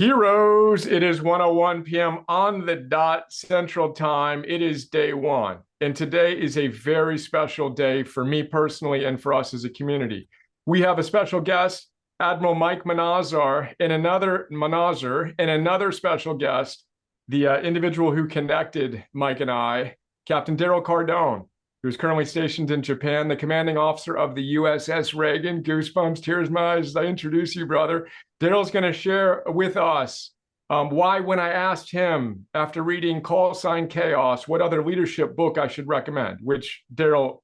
Heroes, it is 1:01 p.m. on the dot Central Time. It is day one. And today is a very special day for me personally and for us as a community. We have a special guest, Admiral Mike Manazir, and another special guest, the individual who connected Mike and I, Captain Daryl Cardone, who's currently stationed in Japan, the commanding officer of the USS Reagan. Goosebumps, tears in my eyes as I introduce you, brother. Daryl's going to share with us why, when I asked him after reading Call Sign Chaos, what other leadership book I should recommend, which Daryl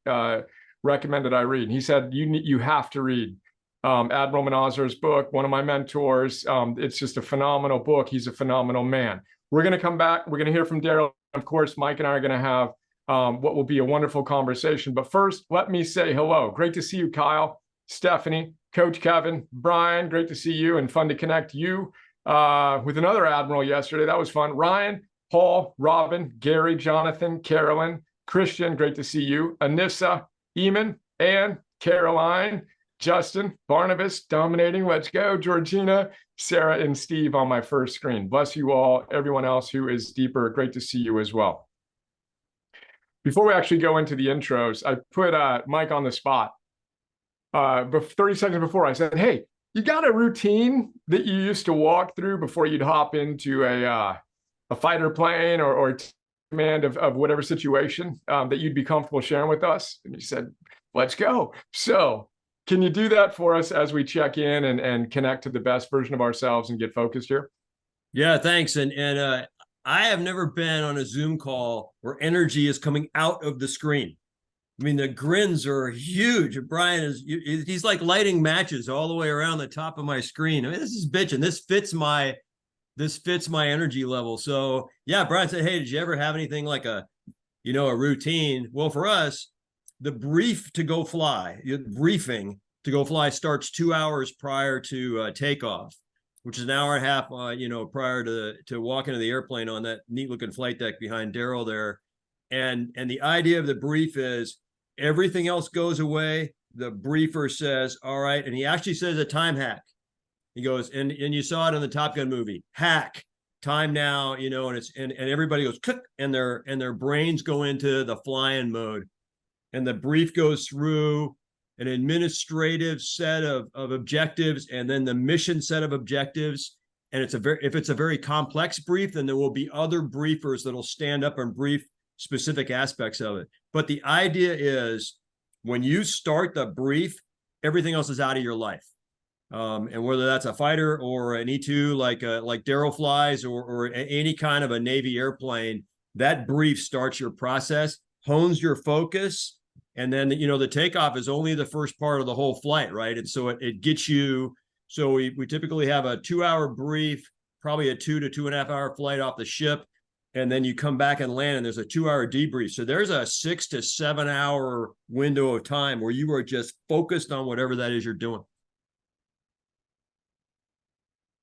recommended I read. He said, you have to read Admiral Manazir's book, one of my mentors. It's just a phenomenal book. He's a phenomenal man. We're going to come back. We're going to hear from Daryl. Of course, Mike and I are going to have what will be a wonderful conversation. But first, let me say hello. Great to see you, Kyle, Stephanie, Coach Kevin, Brian. Great to see you and fun to connect you with another Admiral yesterday. That was fun. Ryan, Paul, Robin, Gary, Jonathan, Carolyn, Christian. Great to see you. Anissa, Eamon, Ann, Caroline, Justin, Barnabas, dominating. Let's go. Georgina, Sarah, and Steve on my first screen. Bless you all. Everyone else who is deeper, great to see you as well. Before we actually go into the intros, I put Mike on the spot. 30 seconds before, I said, hey, you got a routine that you used to walk through before you'd hop into a fighter plane or command of whatever situation that you'd be comfortable sharing with us? And he said, let's go. So can you do that for us as we check in and connect to the best version of ourselves and get focused here? Yeah, thanks. And I have never been on a Zoom call where energy is coming out of the screen. I mean, the grins are huge. Brian he's like lighting matches all the way around the top of my screen. I mean, this is bitching. This fits my energy level. So yeah, Brian said, hey, did you ever have anything like a routine? Well, for us, the briefing to go fly starts 2 hours prior to takeoff, which is an hour and a half, prior to walking to the airplane on that neat looking flight deck behind Daryl there. And the idea of the brief is everything else goes away. The briefer says, all right. And he actually says a time hack. He goes, and you saw it in the Top Gun movie, hack, time now, and everybody goes click, and their brains go into the flying mode. And the brief goes through an administrative set of objectives, and then the mission set of objectives. And if it's a very complex brief, then there will be other briefers that'll stand up and brief specific aspects of it. But the idea is when you start the brief, everything else is out of your life. And whether that's a fighter or an E2 like Daryl flies or any kind of a Navy airplane, that brief starts your process, hones your focus. And then, the takeoff is only the first part of the whole flight, right? And so it gets you. So we typically have a 2 hour brief, probably a 2 to 2.5 hour flight off the ship. And then you come back and land, and there's a 2 hour debrief. So there's a 6 to 7 hour window of time where you are just focused on whatever that is you're doing.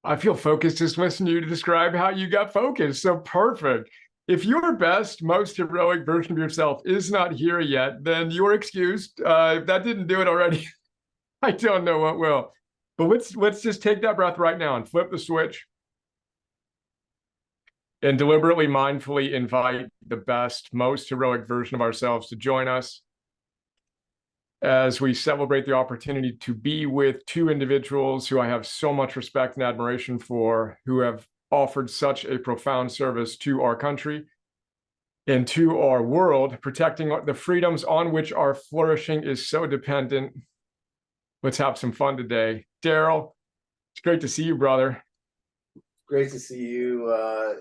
I feel focused just listening to you describe how you got focused. So perfect. If your best, most heroic version of yourself is not here yet, then you're excused. If that didn't do it already, I don't know what will. But let's just take that breath right now and flip the switch and deliberately, mindfully invite the best, most heroic version of ourselves to join us as we celebrate the opportunity to be with two individuals who I have so much respect and admiration for, who have offered such a profound service to our country and to our world, protecting the freedoms on which our flourishing is so dependent. Let's have some fun today. Daryl, it's great to see you, brother. Great to see you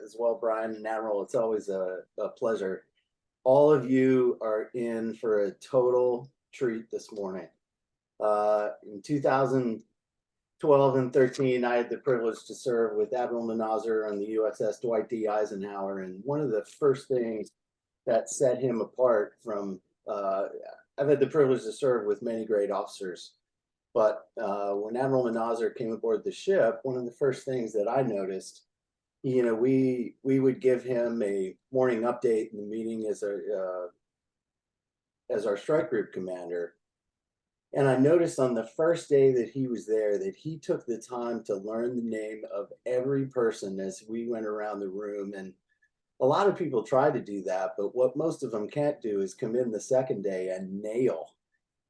as well, Brian and Admiral. It's always a pleasure. All of you are in for a total treat this morning. In 2012 and 13, I had the privilege to serve with Admiral Manazir on the USS Dwight D. Eisenhower. And one of the first things that set him apart from, I've had the privilege to serve with many great officers. But when Admiral Manazir came aboard the ship, one of the first things that I noticed, we would give him a morning update in the meeting as our strike group commander. And I noticed on the first day that he was there that he took the time to learn the name of every person as we went around the room. And a lot of people try to do that, but what most of them can't do is come in the second day and nail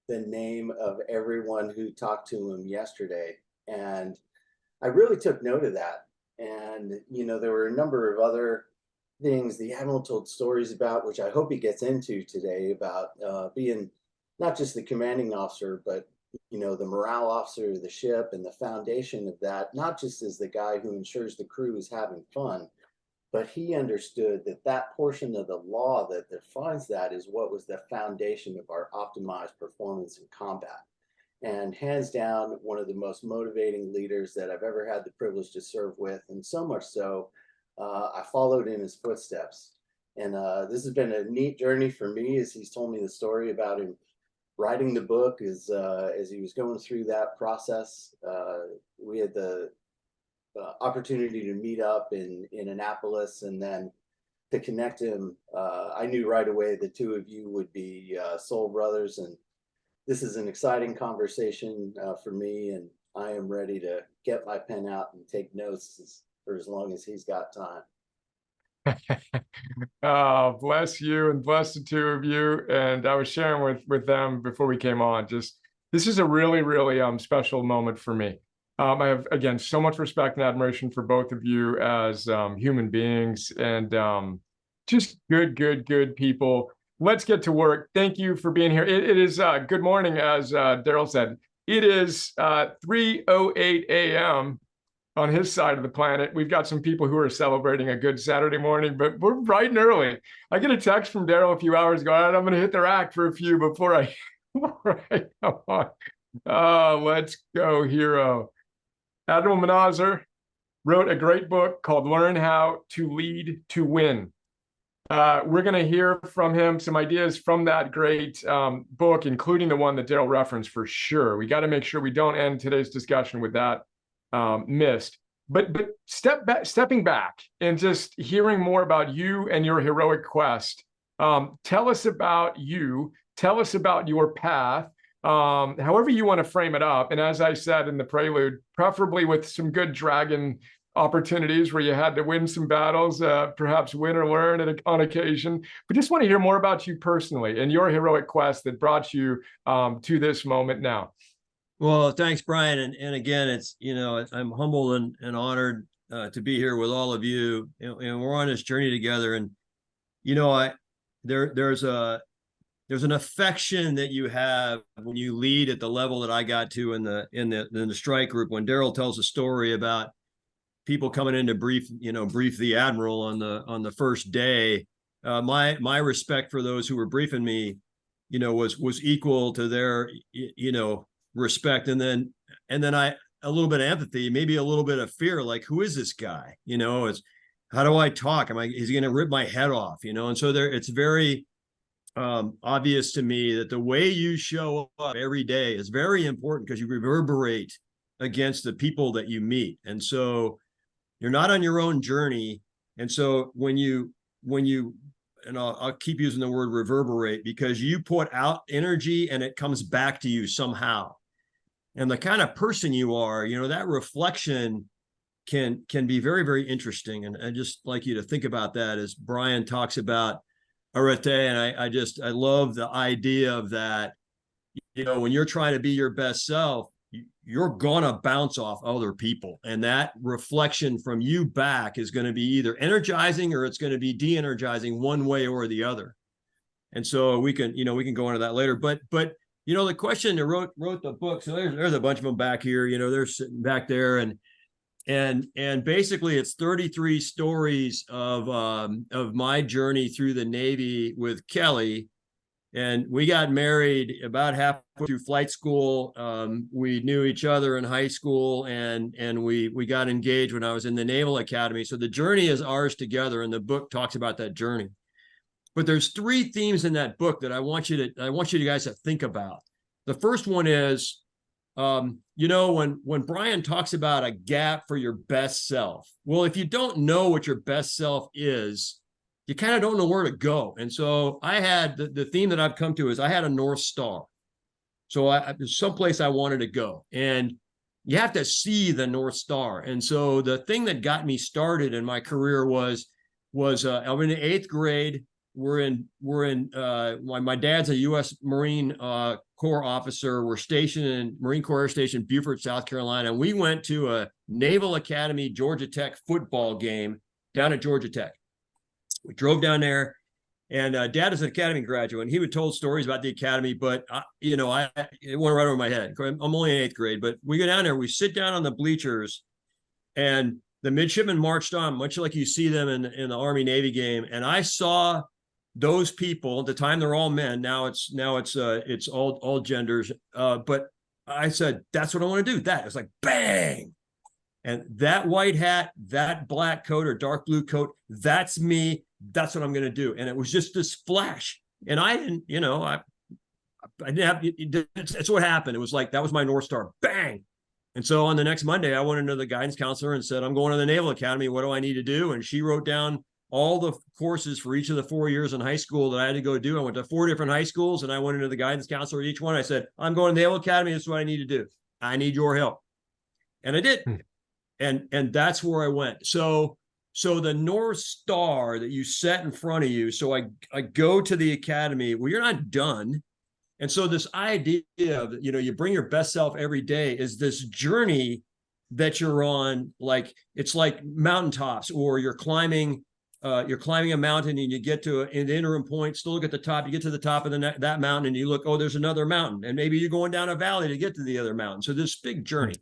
the name of everyone who talked to him yesterday. And I really took note of that. And, you know, there were a number of other things the Admiral told stories about, which I hope he gets into today, about being not just the commanding officer, but, you know, the morale officer of the ship, and the foundation of that, not just as the guy who ensures the crew is having fun, but he understood that that portion of the law that defines that is what was the foundation of our optimized performance in combat. And hands down, one of the most motivating leaders that I've ever had the privilege to serve with. And so much so, I followed in his footsteps. And this has been a neat journey for me, as he's told me the story about him writing the book as he was going through that process. We had the opportunity to meet up in Annapolis, and then to connect him. I knew right away the two of you would be soul brothers, and this is an exciting conversation for me, and I am ready to get my pen out and take notes for as long as he's got time. Oh, bless you, and bless the two of you. And I was sharing with them before we came on, just this is a really, really special moment for me. I have, again, so much respect and admiration for both of you as human beings, and just good people. Let's get to work. Thank you for being here. It is good morning, as Daryl said. It is 3:08 a.m. on his side of the planet. We've got some people who are celebrating a good Saturday morning, but we're bright and early. I get a text from Daryl a few hours ago. All right, I'm going to hit the rack for a few before I come on. Let's go, hero. Admiral Manazir wrote a great book called Learn How to Lead to Win. We're going to hear from him some ideas from that great book, including the one that Daryl referenced for sure. We got to make sure we don't end today's discussion with that missed. But stepping back and just hearing more about you and your heroic quest. Tell us about you. Tell us about your path. However you want to frame it up. And as I said in the prelude, preferably with some good dragon opportunities where you had to win some battles, perhaps win or learn on occasion. But just want to hear more about you personally and your heroic quest that brought you to this moment now. Well, thanks, Brian. And again, it's, you know, I'm humbled and honored to be here with all of you. And we're on this journey together. And, you know, there's an affection that you have when you lead at the level that I got to in the strike group. When Daryl tells a story about people coming in to brief the Admiral on the first day, my respect for those who were briefing me, you know, was equal to their, you know, respect. And then I, a little bit of empathy, maybe a little bit of fear, like, who is this guy? You know, how do I talk? Is he going to rip my head off? You know? And so it's very obvious to me that the way you show up every day is very important, because you reverberate against the people that you meet. And so you're not on your own journey. And so when you, and I'll keep using the word reverberate, because you put out energy and it comes back to you somehow. And the kind of person you are, you know, that reflection can be very, very interesting. And I just like you to think about that as Brian talks about arete. And I love the idea of that. You know, when you're trying to be your best self, you're gonna bounce off other people, and that reflection from you back is going to be either energizing or it's going to be de-energizing, one way or the other. And so we can go into that later. But you know, the question that wrote the book, so there's a bunch of them back here, you know, they're sitting back there, and basically it's 33 stories of my journey through the Navy with Kelly. And we got married about halfway through flight school. We knew each other in high school, and we got engaged when I was in the Naval Academy. So the journey is ours together, and the book talks about that journey. But there's three themes in that book that I want you guys to think about. The first one is, you know, when Brian talks about a gap for your best self. Well, if you don't know what your best self is, you kind of don't know where to go. And so I had the theme that I've come to is I had a North Star. there's someplace I wanted to go, and you have to see the North Star. And so the thing that got me started in my career was I'm in the 8th grade. My dad's a U.S. Marine Corps officer. We're stationed in Marine Corps Air Station, Beaufort, South Carolina. And we went to a Naval Academy, Georgia Tech football game down at Georgia Tech. We drove down there, and Dad is an Academy graduate, and he would told stories about the Academy, but it went right over my head. I'm only in 8th grade, but we go down there, we sit down on the bleachers, and the midshipmen marched on, much like you see them in the Army Navy game. And I saw those people. At the time, they're all men. Now it's all genders. But I said, that's what I want to do. That it's like bang, and that white hat, that black coat or dark blue coat, that's me. That's what I'm going to do. And it was just this flash. And I didn't, I didn't have. It's what happened. It was like that was my North Star. Bang. And so on the next Monday, I went into the guidance counselor and said, I'm going to the Naval Academy. What do I need to do? And she wrote down all the courses for each of the 4 years in high school that I had to go do. I went to 4 different high schools, and I went into the guidance counselor at each one. I said, I'm going to the Naval Academy. This is what I need to do. I need your help. And I did. And that's where I went. So the North Star that you set in front of you. So I go to the academy. Well, you're not done. And so this idea of, you bring your best self every day is this journey that you're on. Like, it's like mountaintops, or you're climbing a mountain, and you get to an interim point, still look at the top, you get to the top of that mountain, and you look, oh, there's another mountain. And maybe you're going down a valley to get to the other mountain. So this big journey.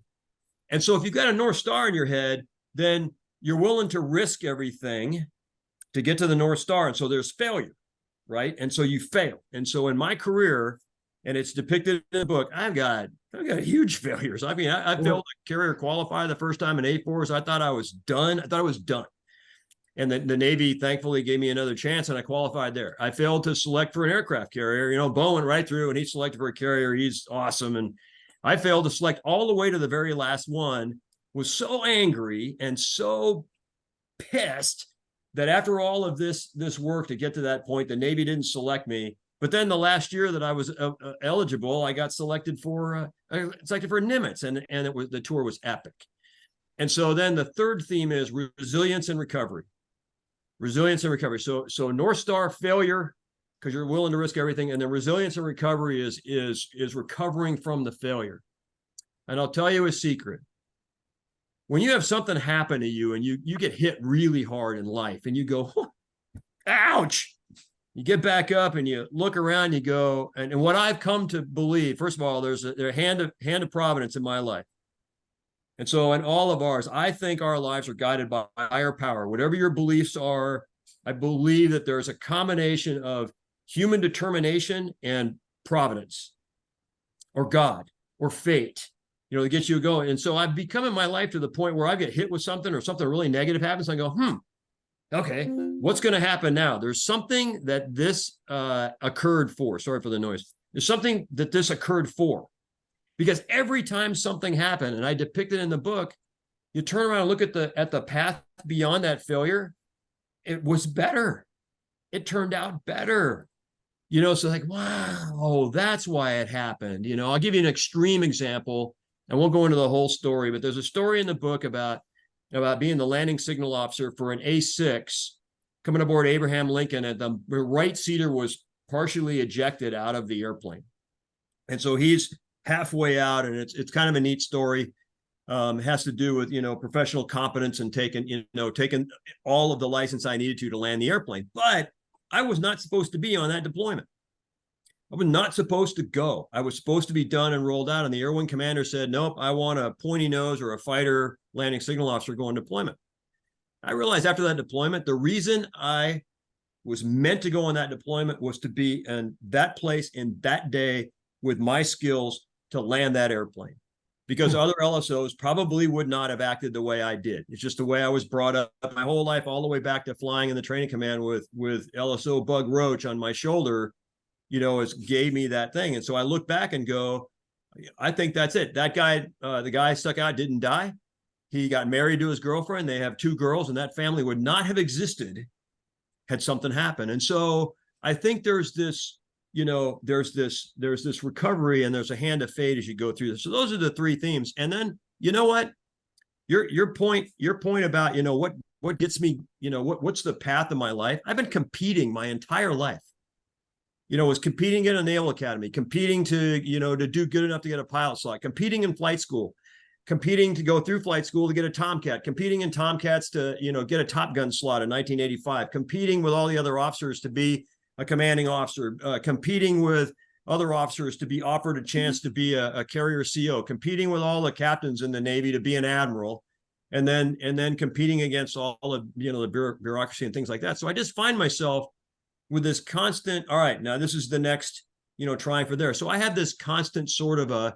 And so if you've got a North Star in your head, then you're willing to risk everything to get to the North Star. And so there's failure, right? And so you fail. And so in my career, and it's depicted in the book, I've got huge failures. I mean, I failed to carrier qualify the first time in A4s. I thought I was done. And the Navy thankfully gave me another chance, and I qualified there. I failed to select for an aircraft carrier. Bo went right through, and he selected for a carrier. He's awesome. And I failed to select all the way to the very last one, was so angry and so pissed that after all of this work to get to that point, the Navy didn't select me. But then the last year that I was eligible, I got selected for Nimitz, and the tour was epic. And so then the third theme is resilience and recovery. Resilience and recovery. So North Star, failure, because you're willing to risk everything, and then resilience and recovery is recovering from the failure. And I'll tell you a secret. When you have something happen to you and you get hit really hard in life, and you go, ouch. You get back up and you look around, you go, and what I've come to believe, first of all, there's a hand of providence in my life. And so in all of ours, I think our lives are guided by higher power. Whatever your beliefs are, I believe that there's a combination of human determination and providence, or God, or fate, to get you going. And so I've become in my life to the point where I get hit with something, or something really negative happens. I go, okay, what's going to happen now? There's something that this occurred for. Sorry for the noise. There's something that this occurred for. Because every time something happened, and I depict it in the book, you turn around and look at the path beyond that failure, it was better. It turned out better. So like, wow, that's why it happened. I'll give you an extreme example. I won't go into the whole story, but there's a story in the book about being the landing signal officer for an A6 coming aboard Abraham Lincoln, and the right seater was partially ejected out of the airplane. And so he's halfway out, and it's kind of a neat story. It has to do with, professional competence and taking all of the license I needed to land the airplane. But I was not supposed to be on that deployment. I was not supposed to go. I was supposed to be done and rolled out. And the Air Wing commander said, nope, I want a pointy nose or a fighter landing signal officer going deployment. I realized after that deployment, the reason I was meant to go on that deployment was to be in that place in that day with my skills to land that airplane, because other LSOs probably would not have acted the way I did. It's just the way I was brought up my whole life, all the way back to flying in the training command with LSO Bug Roach on my shoulder, it gave me that thing. And so I look back and go, I think that's it. That guy, the guy stuck out, didn't die. He got married to his girlfriend. They have 2 girls, and that family would not have existed had something happened. And so I think there's this you know, there's this recovery and there's a hand of fate as you go through this. So those are the three themes. And then, you know what, your point about, you know, what gets me, you know, what's the path of my life? I've been competing my entire life. You know, was competing in a Naval Academy, competing to, you know, to do good enough to get a pilot slot, competing in flight school, competing to go through flight school to get a Tomcat, competing in Tomcats to, you know, get a Top Gun slot in 1985, competing with all the other officers to be a commanding officer, competing with other officers to be offered a chance to be a carrier CO, competing with all the captains in the Navy to be an admiral, and then competing against all of, you know, the bureaucracy and things like that. So I just find myself with this constant, all right, now this is the next, you know, trying for there. So I have this constant sort of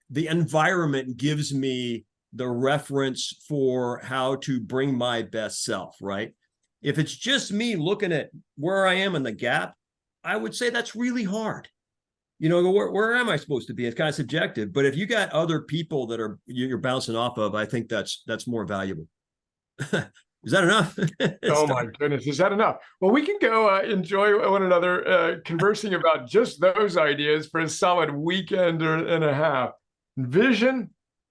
the environment gives me the reference for how to bring my best self, right? If it's just me looking at where I am in the gap, I would say that's really hard. You know, where am I supposed to be? It's kind of subjective. But if you got other people that you're bouncing off of, I think that's more valuable. Is that enough? Oh my goodness, is that enough? Well, we can go enjoy one another conversing about just those ideas for a solid weekend and a half. Vision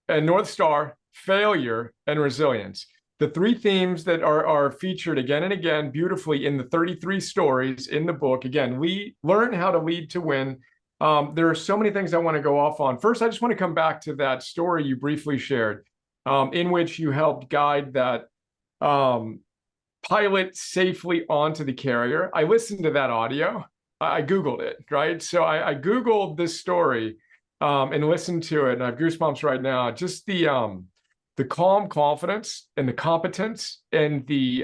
and North Star, failure and resilience. The three themes that are featured again and again beautifully in the 33 stories in the book. Again, we learn how to lead to win. There are so many things I want to go off on. First, I just want to come back to that story you briefly shared, in which you helped guide that pilot safely onto the carrier. I listened to that audio. I Googled it, right? So I Googled this story and listened to it, and I have goosebumps right now. Just the calm confidence and the competence and the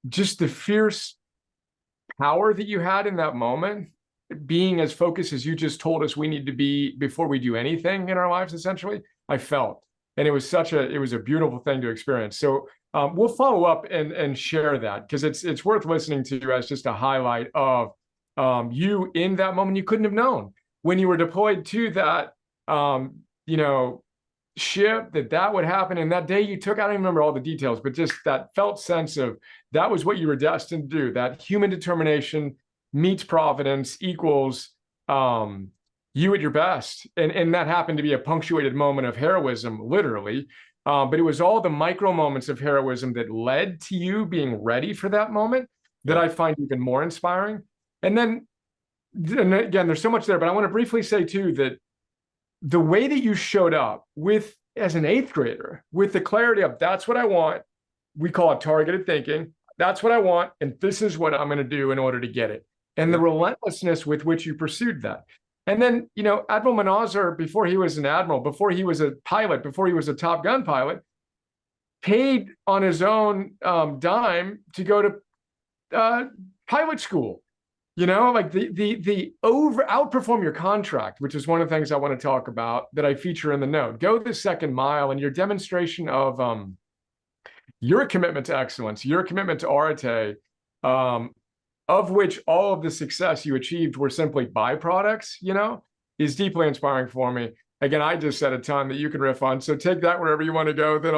just the fierce power that you had in that moment, being as focused as you just told us we need to be before we do anything in our lives, essentially, I felt. And it was a beautiful thing to experience. So we'll follow up and share that, because it's worth listening to as just a highlight of you in that moment. You couldn't have known when you were deployed to that, you know, ship that would happen. And that day you took, I don't even remember all the details, but just that felt sense of that was what you were destined to do. That human determination meets providence equals you at your best. And that happened to be a punctuated moment of heroism, literally. But it was all the micro moments of heroism that led to you being ready for that moment that I find even more inspiring. And again, there's so much there, but I want to briefly say too, that the way that you showed up as an 8th grader, with the clarity of that's what I want, we call it targeted thinking. That's what I want. And this is what I'm going to do in order to get it. And the relentlessness with which you pursued that. And then, you know, Admiral Manazir, before he was an admiral, before he was a pilot, before he was a Top Gun pilot, paid on his own dime to go to pilot school. You know, like the outperform your contract, which is one of the things I want to talk about that I feature in the note. Go the second mile, and your demonstration of your commitment to excellence, your commitment to arete, of which all of the success you achieved were simply byproducts, you know, is deeply inspiring for me. Again, I just said a ton that you can riff on. So take that wherever you want to go. Then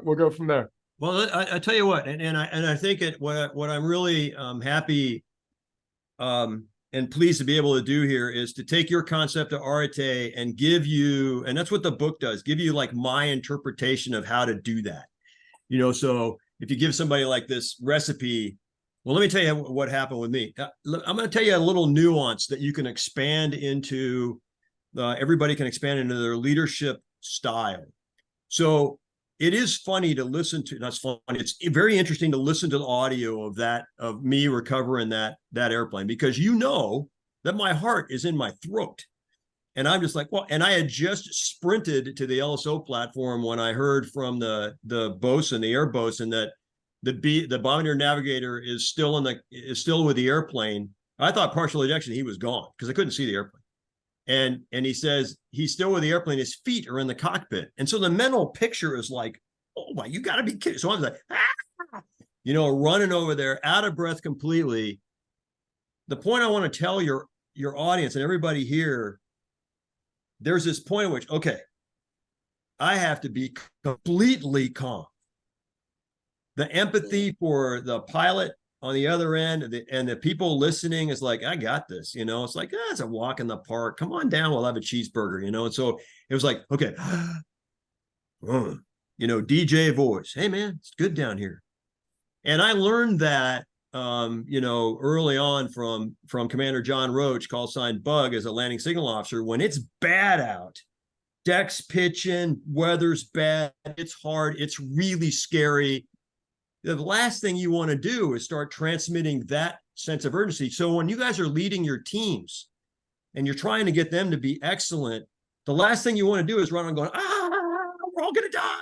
we'll go from there. Well, I tell you what, and I think what I'm really happy and pleased to be able to do here is to take your concept of arete and give you, and that's what the book does, give you like my interpretation of how to do that. You know, so if you give somebody like this recipe, well, let me tell you what happened with me. I'm going to tell you a little nuance that you can expand into, everybody can expand into their leadership style. So it is funny to listen to, that's funny, it's very interesting to listen to the audio of that, of me recovering that airplane, because you know that my heart is in my throat. And I'm just like, well, and I had just sprinted to the LSO platform when I heard from the bosun, the air bosun, that the bombardier navigator is still with the airplane. I thought partial ejection, he was gone because I couldn't see the airplane. And he says he's still with the airplane, his feet are in the cockpit. And so the mental picture is like, oh my, you gotta be kidding. So I was like, you know, running over there, out of breath completely. The point I want to tell your audience and everybody here, there's this point in which, okay, I have to be completely calm. The empathy for the pilot on the other end, and the people listening is like, I got this, it's like, it's a walk in the park. Come on down, we'll have a cheeseburger, And so it was like, okay, DJ voice. Hey man, it's good down here. And I learned that, early on from Commander John Roach, call sign Bug, as a landing signal officer. When it's bad out, deck's pitching, weather's bad, it's hard, it's really scary. The last thing you want to do is start transmitting that sense of urgency. So when you guys are leading your teams and you're trying to get them to be excellent, the last thing you want to do is run on going, we're all gonna die.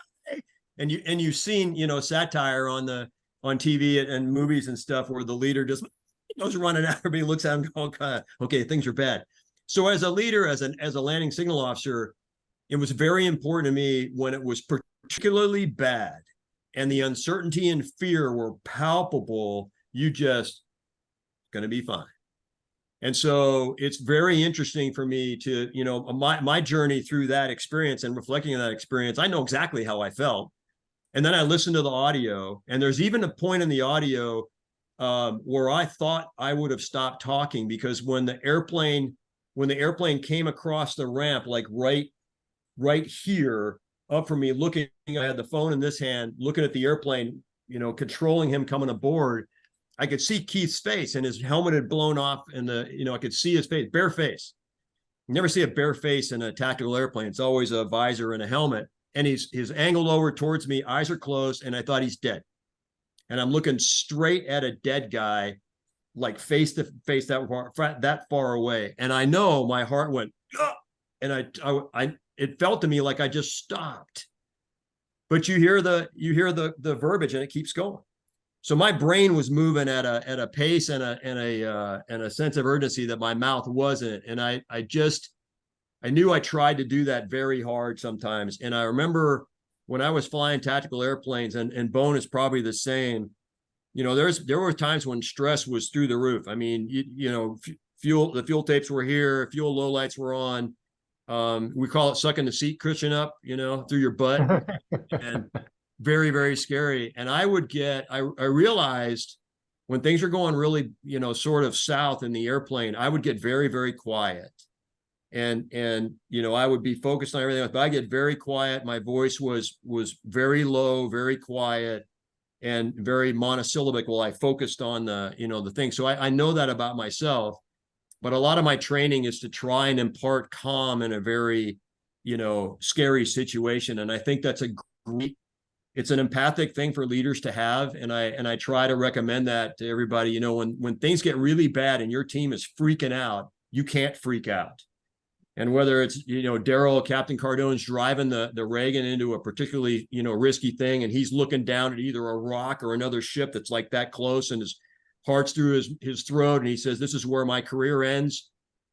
And you've seen, satire on TV and movies and stuff where the leader just goes running out, everybody looks at him going, okay, things are bad. So as a leader, as a landing signal officer, it was very important to me when it was particularly bad and the uncertainty and fear were palpable, you just going to be fine. And so it's very interesting for me to, my journey through that experience and reflecting on that experience. I know exactly how I felt. And then I listened to the audio, and there's even a point in the audio where I thought I would have stopped talking, because when the airplane came across the ramp, like right here up from me, looking, I had the phone in this hand, looking at the airplane, controlling him coming aboard. I could see Keith's face, and his helmet had blown off, and I could see his face, bare face. You never see a bare face in a tactical airplane. It's always a visor and a helmet. And he's angled over towards me, eyes are closed, and I thought he's dead. And I'm looking straight at a dead guy, like face to face, that far away. And I know my heart went, oh! And it felt to me like I just stopped. But you hear the verbiage, and it keeps going. So my brain was moving at a pace and a sense of urgency that my mouth wasn't. And I knew I tried to do that very hard sometimes. And I remember when I was flying tactical airplanes, and Bone is probably the same, there were times when stress was through the roof. I mean, the fuel tapes were here, fuel lowlights were on. We call it sucking the seat cushion up, through your butt, and very, very scary. And I realized when things are going really, sort of south in the airplane, I would get very, very quiet. And I would be focused on everything else, but I get very quiet. My voice was very low, very quiet, and very monosyllabic while I focused on the thing. So I know that about myself, but a lot of my training is to try and impart calm in a very, scary situation. And I think that's it's an empathic thing for leaders to have. And I try to recommend that to everybody. When things get really bad and your team is freaking out, you can't freak out. And whether it's, Daryl, Captain Cardone's driving the Reagan into a particularly, risky thing, and he's looking down at either a rock or another ship that's like that close, and his heart's through his throat, and he says, this is where my career ends.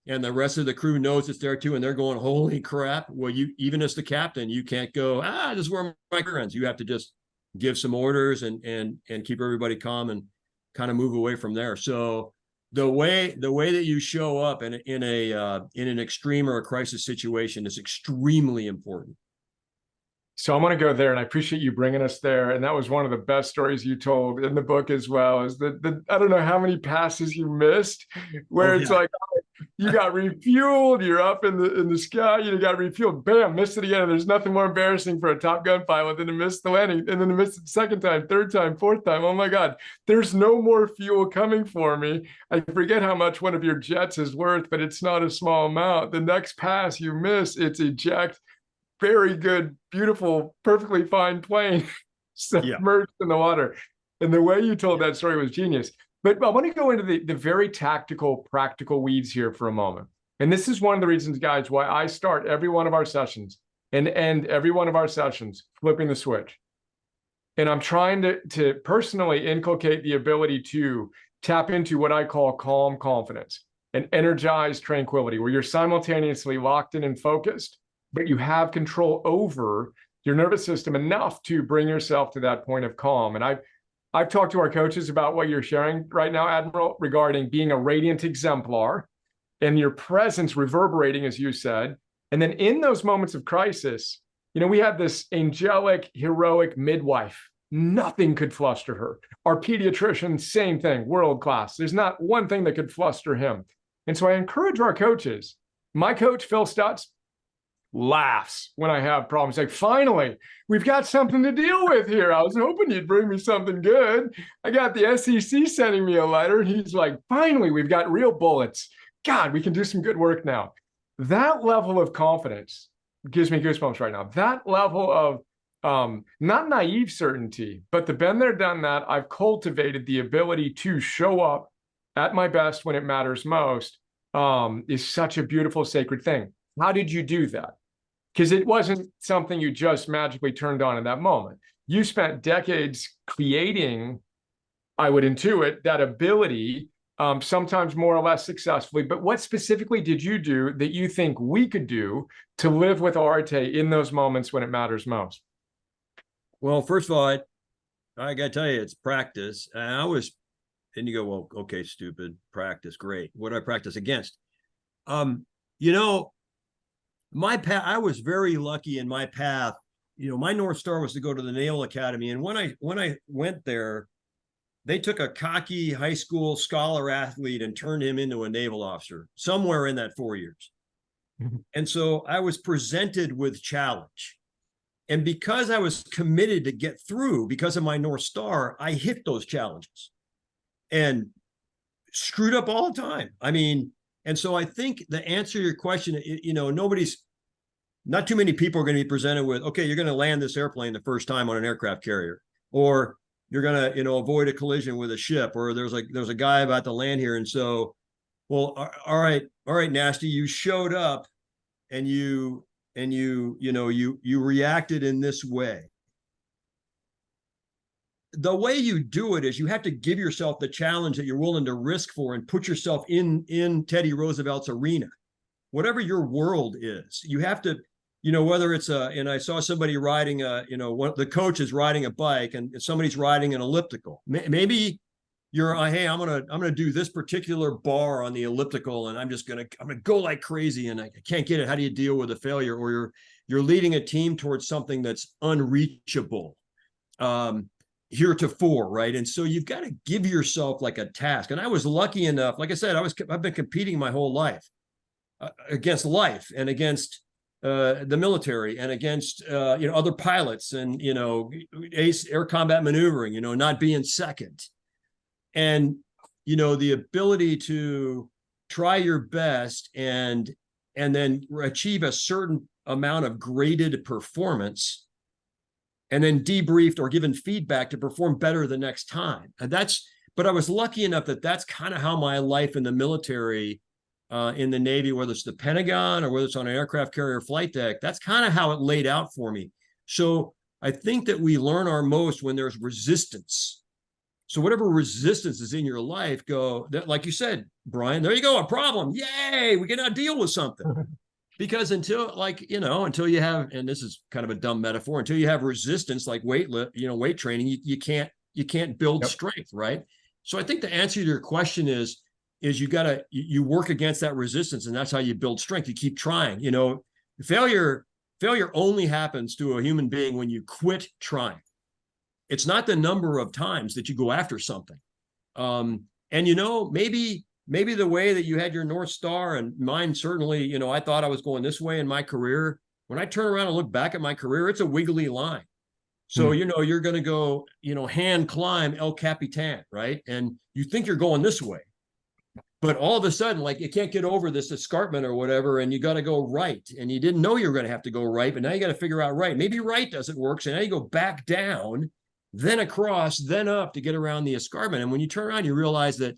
And the rest of the crew knows it's there too, and they're going, holy crap. Well, even as the captain, you can't go, this is where my career ends. You have to just give some orders and keep everybody calm and kind of move away from there. So the way that you show up in an extreme or a crisis situation is extremely important. So I'm going to go there, and I appreciate you bringing us there. And that was one of the best stories you told in the book as well, is the I don't know how many passes you missed, where it's like, you got refueled, you're up in the sky, you got refueled, bam, missed it again. There's nothing more embarrassing for a Top Gun pilot than to miss the landing, and then to miss it the second time, third time, fourth time. Oh my God, there's no more fuel coming for me. I forget how much one of your jets is worth, but it's not a small amount. The next pass you miss, it's eject. Very good, beautiful, perfectly fine plane submerged in the water. And the way you told that story was genius. But I want to go into the very tactical, practical weeds here for a moment. And this is one of the reasons, guys, why I start every one of our sessions and end every one of our sessions flipping the switch. And I'm trying to personally inculcate the ability to tap into what I call calm confidence and energized tranquility, where you're simultaneously locked in and focused, but you have control over your nervous system enough to bring yourself to that point of calm. And I've talked to our coaches about what you're sharing right now, Admiral, regarding being a radiant exemplar and your presence reverberating, as you said. And then in those moments of crisis, we have this angelic, heroic midwife Nothing could fluster her. Our pediatrician, same thing, world class. There's not one thing that could fluster him. And so I encourage our coaches. My coach, Phil Stutz, laughs when I have problems. Like, finally, we've got something to deal with here. I was hoping you'd bring me something good. I got the SEC sending me a letter, and he's like, finally, we've got real bullets. God, we can do some good work now. That level of confidence gives me goosebumps right now. That level of not naive certainty, but the been there, done that. I've cultivated the ability to show up at my best when it matters most, is such a beautiful, sacred thing. How did you do that? Because it wasn't something you just magically turned on in that moment. You spent decades creating, I would intuit, that ability, sometimes more or less successfully. But what specifically did you do that you think we could do to live with Arte in those moments when it matters most? Well, first of all, I got to tell you, it's practice. And you go, well, okay, stupid, practice, great. What do I practice against? You know, my path, I was very lucky in my path. You know, my North Star was to go to the Naval Academy. And when I went there, they took a cocky high school scholar athlete and turned him into a naval officer somewhere in that 4 years. And so I was presented with challenge. And because I was committed to get through, because of my North Star, I hit those challenges and screwed up all the time. I mean, and so I think the answer to your question, you know, not too many people are going to be presented with, okay, you're going to land this airplane the first time on an aircraft carrier, or you're going to, you know, avoid a collision with a ship, or there's a guy about to land here. And so, well, all right, Nasty, you showed up and you reacted in this way. The way you do it is you have to give yourself the challenge that you're willing to risk for and put yourself in Teddy Roosevelt's arena, whatever your world is. You have to, you know, whether it's and I saw somebody riding the coach is riding a bike and somebody's riding an elliptical. Maybe you're, hey, I'm gonna do this particular bar on the elliptical, and I'm gonna go like crazy, and I can't get it. How do you deal with a failure? Or you're leading a team towards something that's unreachable, heretofore, right? And so you've got to give yourself like a task. And I was lucky enough, like I said, I've been competing my whole life against life and against the military and against other pilots and ace air combat maneuvering, not being second. And the ability to try your best and then achieve a certain amount of graded performance and then debriefed or given feedback to perform better the next time. And but I was lucky enough that that's kind of how my life in the military, in the Navy, whether it's the Pentagon or whether it's on an aircraft carrier flight deck, that's kind of how it laid out for me. So I think that we learn our most when there's resistance. So whatever resistance is in your life, like you said, Brian, there you go, a problem. Yay, we can now deal with something. Because until you have, and this is kind of a dumb metaphor, until you have resistance, like weight training, you can't build strength, right? So I think the answer to your question is you work against that resistance, and that's how you build strength. You keep trying. Failure only happens to a human being when you quit trying. It's not the number of times that you go after something. And maybe the way that you had your North Star, and mine certainly, I thought I was going this way in my career. When I turn around and look back at my career, it's a wiggly line. So, you're going to go, hand climb El Capitan, right? And you think you're going this way, but all of a sudden, like, you can't get over this escarpment or whatever, and you got to go right. And you didn't know you were going to have to go right, but now you got to figure out right. Maybe right doesn't work. So now you go back down, then across, then up to get around the escarpment. And when you turn around, you realize that,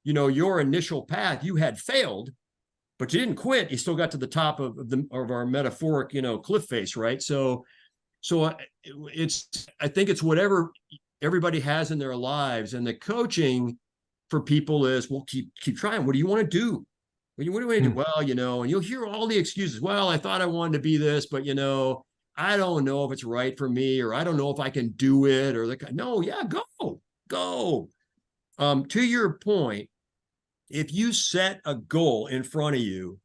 your initial path, you had failed, but you didn't quit. You still got to the top of our metaphoric, cliff face, right? So I think it's whatever everybody has in their lives, and the coaching for people is, well, keep trying. What do you want to do? What do you want to do? Well, and you'll hear all the excuses. Well, I thought I wanted to be this, but I don't know if it's right for me, or I don't know if I can do it, or go. To your point, if you set a goal in front of you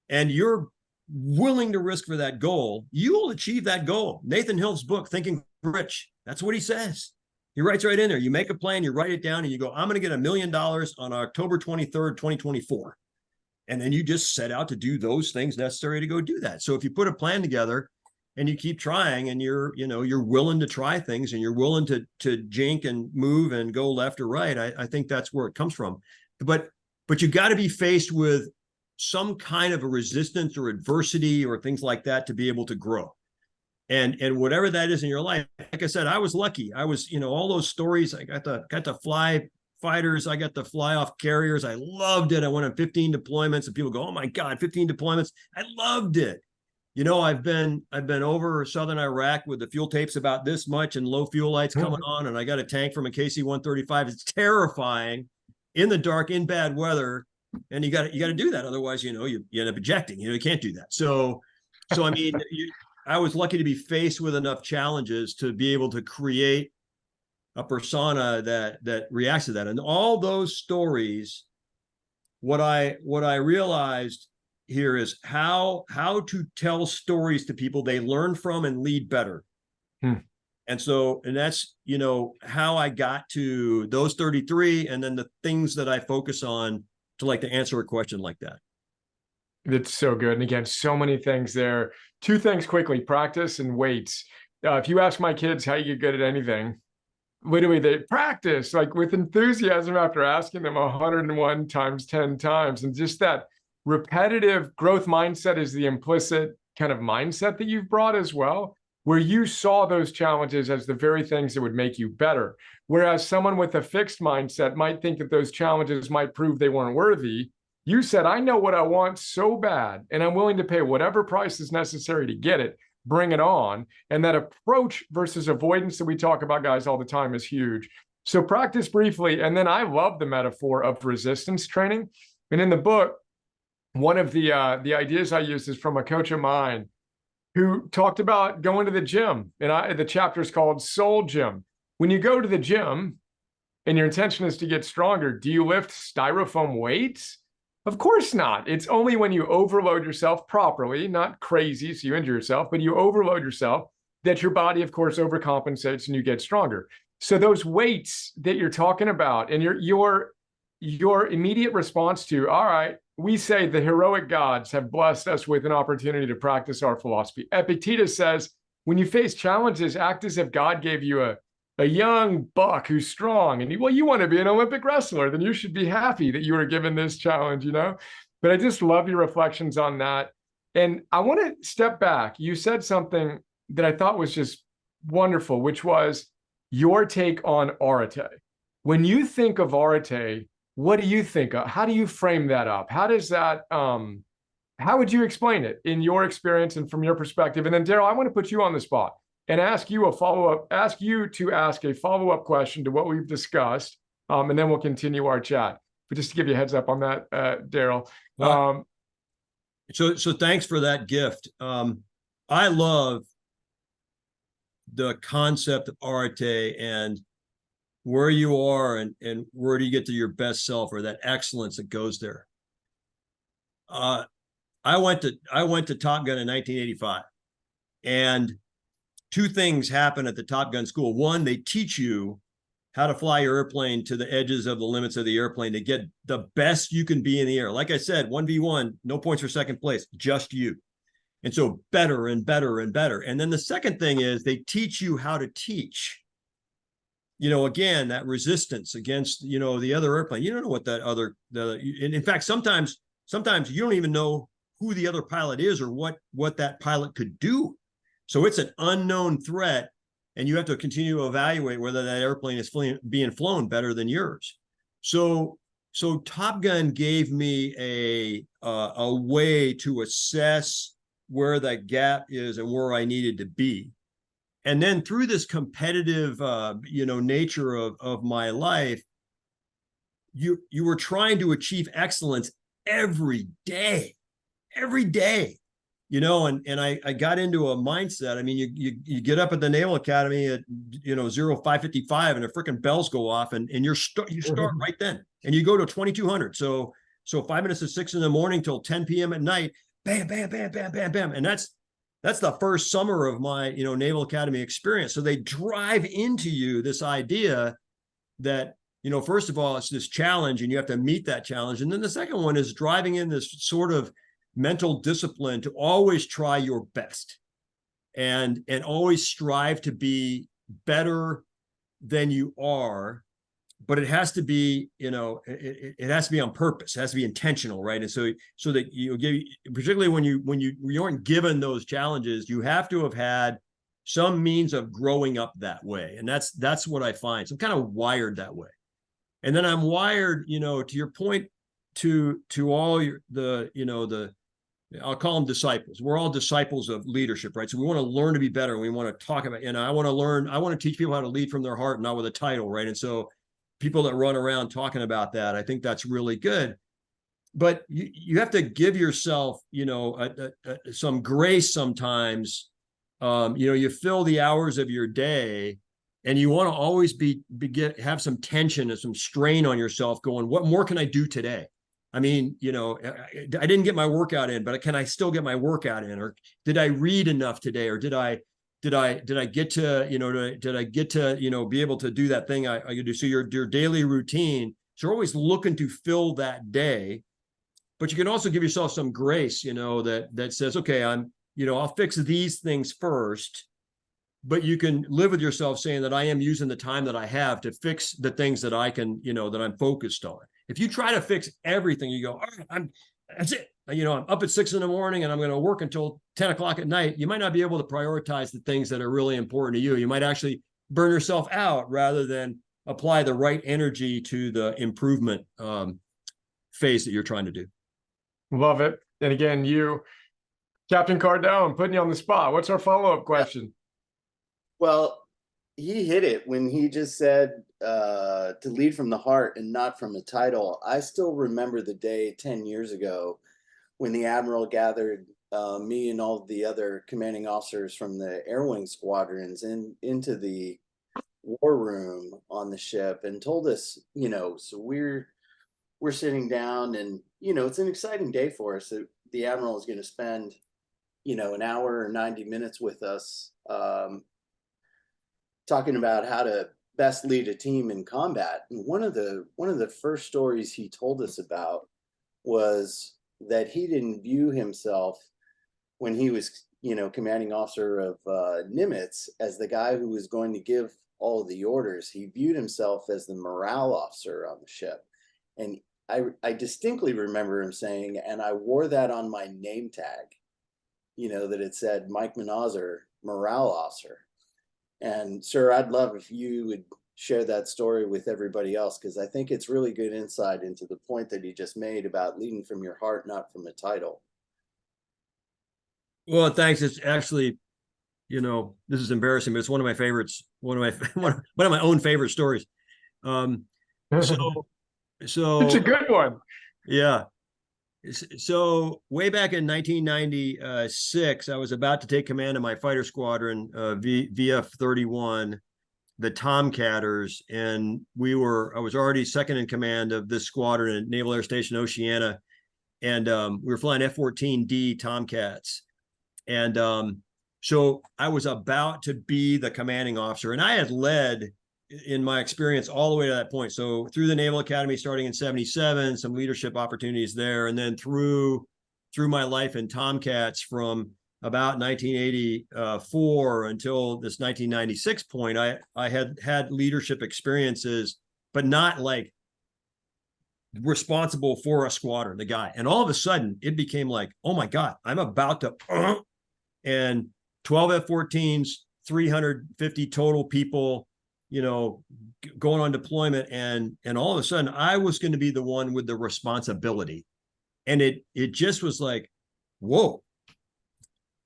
and you're willing to risk for that goal, you will achieve that goal. Nathan Hill's book, Thinking Rich, that's what he says. He writes right in there. You make a plan, you write it down, and you go, I'm going to get $1 million on October 23rd, 2024. And then you just set out to do those things necessary to go do that. So if you put a plan together and you keep trying, and you're willing to try things, and you're willing to jink and move and go left or right, I think that's where it comes from. But you got to be faced with some kind of a resistance or adversity or things like that to be able to grow. And whatever that is in your life, like I said, I was lucky. I was, all those stories, I got to fly fighters, I got to fly off carriers. I loved it. I went on 15 deployments, and people go, oh my God, 15 deployments. I loved it. I've been over southern Iraq with the fuel tapes about this much and low fuel lights coming on, and I got a tank from a KC-135. It's terrifying in the dark, in bad weather, and you got to do that. Otherwise, you end up ejecting. You can't do that. So I mean, I was lucky to be faced with enough challenges to be able to create a persona that reacts to that. And all those stories, what I realized here is how to tell stories to people they learn from and lead better. And that's, how I got to those 33, and then the things that I focus on to answer a question like that. That's so good. And again, so many things there. Two things quickly: practice and weights. If you ask my kids how you get good at anything, literally they practice with enthusiasm after asking them 101 times, 10 times. And just that repetitive growth mindset is the implicit kind of mindset that you've brought as well, where you saw those challenges as the very things that would make you better. Whereas someone with a fixed mindset might think that those challenges might prove they weren't worthy. You said, I know what I want so bad, and I'm willing to pay whatever price is necessary to get it. Bring it on. And that approach versus avoidance that we talk about, guys, all the time is huge. So practice briefly. And then I love the metaphor of resistance training. And in the book, one of the ideas I used is from a coach of mine who talked about going to the gym. And the chapter is called Soul Gym. When you go to the gym and your intention is to get stronger, do you lift styrofoam weights? Of course not. It's only when you overload yourself properly, not crazy, so you injure yourself, but you overload yourself, that your body, of course, overcompensates and you get stronger. So those weights that you're talking about, and your immediate response to, all right, we say the heroic gods have blessed us with an opportunity to practice our philosophy. Epictetus says, when you face challenges, act as if God gave you a young buck who's strong, and you want to be an Olympic wrestler, then you should be happy that you were given this challenge, But I just love your reflections on that. And I want to step back. You said something that I thought was just wonderful, which was your take on arete. When you think of arete, what do you think of? How do you frame that up? How does that, how would you explain it in your experience and from your perspective? And then Daryl, I want to put you on the spot and ask you to ask a follow-up question to what we've discussed, and then we'll continue our chat. But just to give you a heads up on that, Daryl. So thanks for that gift. I love the concept of arete and where you are and where do you get to your best self, or that excellence that goes there. I went to Top Gun in 1985, and two things happen at the Top Gun school. One, they teach you how to fly your airplane to the edges of the limits of the airplane to get the best you can be in the air. Like I said, 1v1, no points for second place, just you. And so better and better and better. And then the second thing is they teach you how to teach. Again, that resistance against, the other airplane. You don't know what and in fact, sometimes you don't even know who the other pilot is or what that pilot could do. So it's an unknown threat, and you have to continue to evaluate whether that airplane is being flown better than yours. So Top Gun gave me a way to assess where that gap is and where I needed to be. And then through this competitive, nature of my life, you were trying to achieve excellence every day. And I got into a mindset. I mean, you get up at the Naval Academy at 05:55 and the freaking bells go off, and you start right then, and you go to 2200. So 5 minutes to 6 in the morning till 10 p.m. at night. bam, bam, bam, bam, bam, bam. And that's the first summer of my, Naval Academy experience. So they drive into you this idea that, first of all, it's this challenge and you have to meet that challenge. And then the second one is driving in this sort of mental discipline to always try your best and always strive to be better than you are. But it has to be, it has to be on purpose. It has to be intentional, right? And so that you give, particularly when you aren't given those challenges, you have to have had some means of growing up that way, and that's what I find. So I'm kind of wired that way, and then I'm wired, to your point, to all I'll call them disciples. We're all disciples of leadership, right? So we want to learn to be better, and we want to talk about, I want to teach people how to lead from their heart, not with a title, right? And so people that run around talking about that, I think that's really good. But you have to give yourself, some grace sometimes. You fill the hours of your day and you want to always have some tension and some strain on yourself going, what more can I do today? I mean, I didn't get my workout in, but can I still get my workout in? Or did I read enough today? Or did I get to, be able to do that thing I do? So your daily routine, so you're always looking to fill that day, but you can also give yourself some grace, that says, okay, I'll fix these things first, but you can live with yourself saying that I am using the time that I have to fix the things that I can, that I'm focused on. If you try to fix everything, you go, all right, that's it. I'm up at 6 a.m. and I'm going to work until 10 o'clock at night. You might not be able to prioritize the things that are really important to you. You might actually burn yourself out rather than apply the right energy to the improvement phase that you're trying to do. Love it. And again, Captain Cardell, I'm putting you on the spot. What's our follow-up question? Well, he hit it when he just said to lead from the heart and not from a title. I still remember the day 10 years ago when the Admiral gathered me and all the other commanding officers from the Air Wing squadrons into the war room on the ship and told us, so we're sitting down and, it's an exciting day for us. The Admiral is going to spend, an hour or 90 minutes with us talking about how to best lead a team in combat. And one of the first stories he told us about was that he didn't view himself when he was, commanding officer of Nimitz as the guy who was going to give all of the orders. He viewed himself as the morale officer on the ship. And I distinctly remember him saying, and I wore that on my name tag, that it said Mike Manazir, morale officer. And sir, I'd love if you would share that story with everybody else, because I think it's really good insight into the point that he just made about leading from your heart, not from a title. Well, thanks. It's actually, this is embarrassing, but it's one of my favorites, one of my own favorite stories. So It's a good one. Yeah. So way back in 1996, I was about to take command of my fighter squadron, VF-31, the Tomcatters, and I was already second in command of this squadron at Naval Air Station Oceana, and we were flying F-14D Tomcats, and so I was about to be the commanding officer, and I had led in my experience all the way to that point. So through the Naval Academy, starting in 77, some leadership opportunities there. And then through my life in Tomcats from about 1984 until this 1996 point, I had leadership experiences, but not like responsible for a squadron, the guy. And all of a sudden it became like, oh my God, I'm about to, and 12 F-14s, 350 total people, going on deployment, and all of a sudden I was going to be the one with the responsibility. And it just was like, whoa.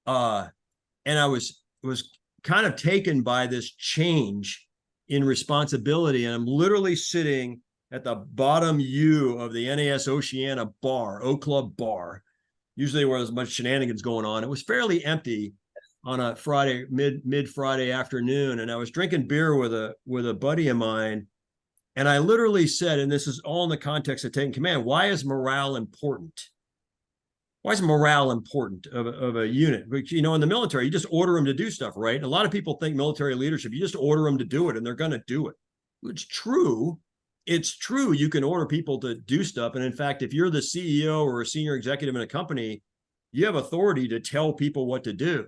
And I was kind of taken by this change in responsibility. And I'm literally sitting at the bottom U of the NAS Oceana bar, O Club bar, usually where there's a bunch of shenanigans going on. It was fairly empty on a Friday, mid Friday afternoon, and I was drinking beer with a buddy of mine, and I literally said, and this is all in the context of taking command, why is morale important? why is morale important of a unit? But, you know, in the military, you just order them to do stuff, right? And a lot of people think military leadership, you just order them to do it and they're going to do it. It's true. It's true. You can order people to do stuff. And in fact, if you're the CEO or a senior executive in a company, you have authority to tell people what to do.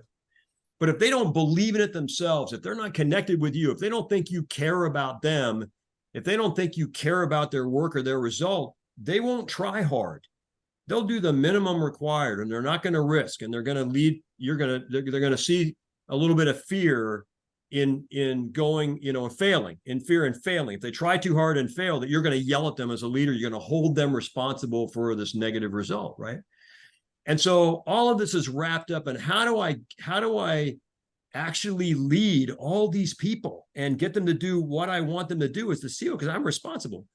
But if they don't believe in it themselves, if they're not connected with you, if they don't think you care about them, if they don't think you care about their work or their result, they won't try hard. They'll do the minimum required, and they're not going to risk, and they're going to lead. They're going to see a little bit of fear in going, you know, failing, in fear and failing. If they try too hard and fail, that you're going to yell at them as a leader. You're going to hold them responsible for this negative result, right? And so all of this is wrapped up in how do I actually lead all these people and get them to do what I want them to do as the CEO, because I'm responsible.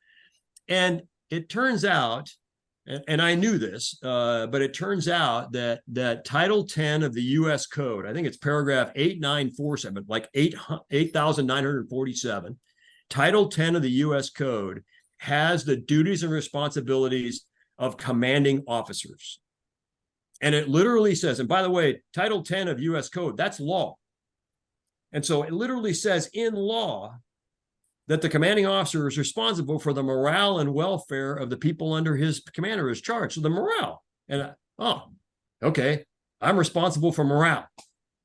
And it turns out, and I knew this, but it turns out that Title 10 of the U.S. Code, I think it's paragraph 8947, like 8,947, Title 10 of the U.S. Code has the duties and responsibilities of commanding officers. And it literally says, and by the way, Title 10 of U.S. Code, that's law. And so it literally says in law that the commanding officer is responsible for the morale and welfare of the people under his command or his charge. So the morale. And okay, I'm responsible for morale.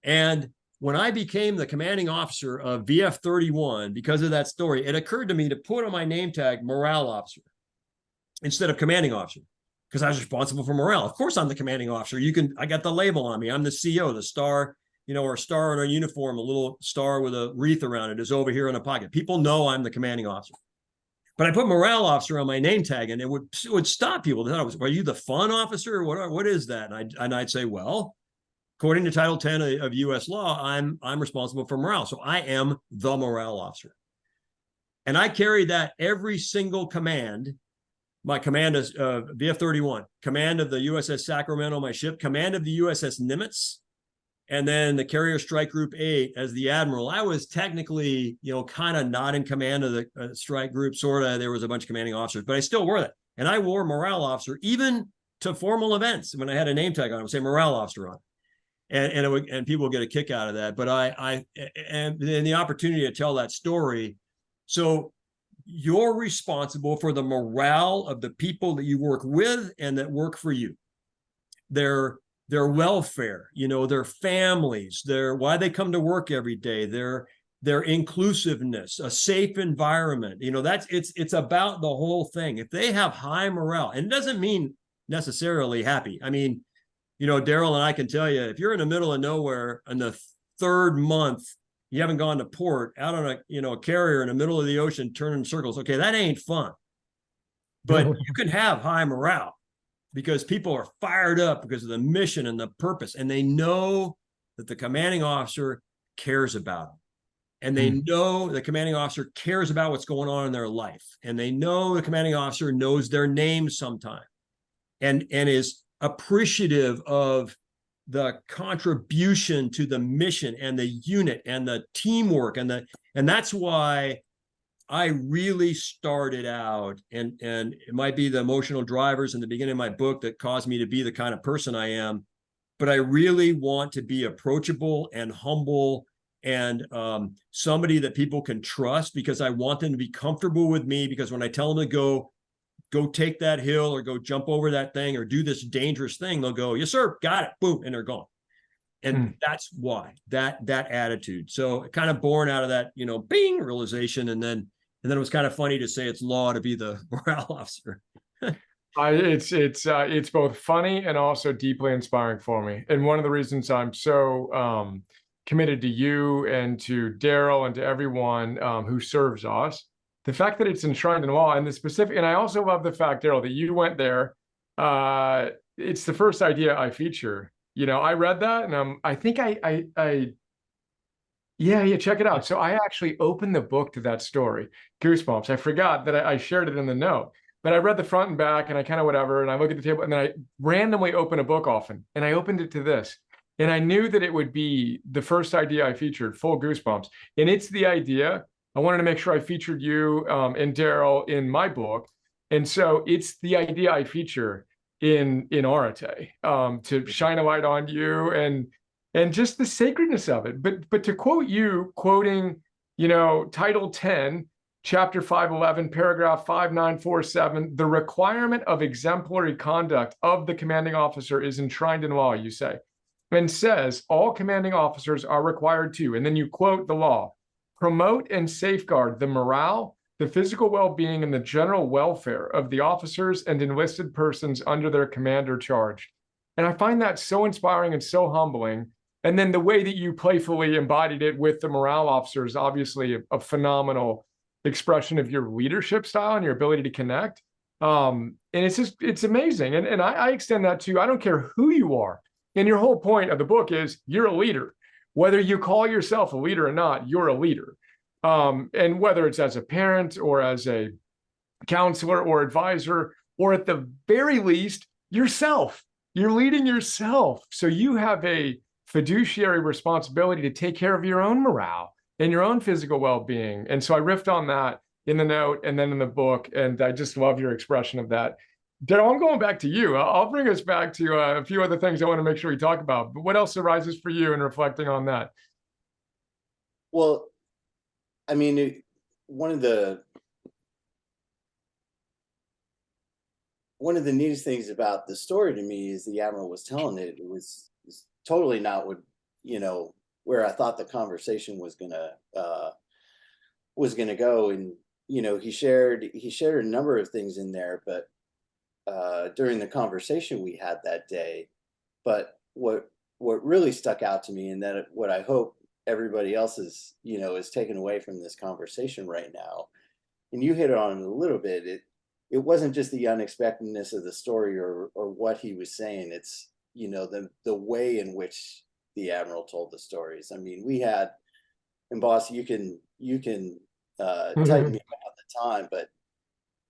And when I became the commanding officer of VF 31, because of that story, it occurred to me to put on my name tag morale officer instead of commanding officer, because I was responsible for morale. Of course, I'm the commanding officer. I got the label on me. I'm the CO, the star, you know, or star on our uniform, a little star with a wreath around it is over here in a pocket. People know I'm the commanding officer. But I put morale officer on my name tag, and it would stop people. They thought, are you the fun officer? Or what is that? And I'd say, well, according to Title 10 of U.S. law, I'm responsible for morale. So I am the morale officer. And I carry that every single command. My command is VF 31, command of the USS Sacramento, my ship, command of the USS Nimitz, and then the Carrier Strike Group 8 as the admiral. I was technically, you know, kind of not in command of the strike group, sort of. There was a bunch of commanding officers, but I still wore that. And I wore morale officer even to formal events. When I had a name tag on, I would say morale officer on, and people would get a kick out of that. But and the opportunity to tell that story. So you're responsible for the morale of the people that you work with and that work for you. Their welfare, you know, their families, why they come to work every day, their inclusiveness, a safe environment. You know, it's about the whole thing. If they have high morale, and it doesn't mean necessarily happy. I mean, you know, Daryl and I can tell you, if you're in the middle of nowhere in the third month, you haven't gone to port, out on a carrier in the middle of the ocean, turning circles. Okay, that ain't fun. But you can have high morale because people are fired up because of the mission and the purpose, and they know that the commanding officer cares about them. And they know the commanding officer cares about what's going on in their life. And they know the commanding officer knows their name sometime and is appreciative of the contribution to the mission and the unit and the teamwork and that's why I really started out, and it might be the emotional drivers in the beginning of my book that caused me to be the kind of person I am, but I really want to be approachable and humble and somebody that people can trust, because I want them to be comfortable with me, because when I tell them to go take that hill or go jump over that thing or do this dangerous thing, they'll go, yes, sir, got it, boom, and they're gone. And that's why that attitude. So kind of born out of that, you know, bing realization. And then it was kind of funny to say it's law to be the morale officer. It's both funny and also deeply inspiring for me. And one of the reasons I'm so committed to you and to Daryl and to everyone who serves us, the fact that it's enshrined in law and the specific, and I also love the fact, Daryl, that you went there. It's the first idea I feature. You know, I read that and I think yeah, check it out. So I actually opened the book to that story. Goosebumps. I forgot that I shared it in the note, but I read the front and back and I kind of whatever, and I look at the table and then I randomly open a book often, and I opened it to this. And I knew that it would be the first idea I featured, full goosebumps. And it's the idea. I wanted to make sure I featured you and Daryl in my book. And so it's the idea I feature. in Arate, to shine a light on you and just the sacredness of it. But to quote you, quoting, Title 10, Chapter 511, paragraph 5947, the requirement of exemplary conduct of the commanding officer is enshrined in law, you say, and says all commanding officers are required to, and then you quote the law, promote and safeguard the morale, the physical well-being, and the general welfare of the officers and enlisted persons under their command or charge. And I find that so inspiring and so humbling. And then the way that you playfully embodied it with the morale officers, obviously a phenomenal expression of your leadership style and your ability to connect. And it's amazing. And I extend that to, I don't care who you are. And your whole point of the book is you're a leader. Whether you call yourself a leader or not, you're a leader. And whether it's as a parent or as a counselor or advisor, or at the very least, yourself, you're leading yourself. So you have a fiduciary responsibility to take care of your own morale and your own physical well-being. And so I riffed on that in the note and then in the book. And I just love your expression of that. Daryl, I'm going back to you. I'll bring us back to a few other things I want to make sure we talk about. But what else arises for you in reflecting on that? Well, I mean, one of the neatest things about the story to me is the Admiral was telling it. It was totally not what, where I thought the conversation was gonna go. And he shared a number of things in there, but during the conversation we had that day. But what really stuck out to me, and that what I hope everybody else is taken away from this conversation right now, and you hit on it a little bit, it wasn't just the unexpectedness of the story or what he was saying. It's the way in which the Admiral told the stories. I mean, we had, and boss, you can tighten me up at the time, but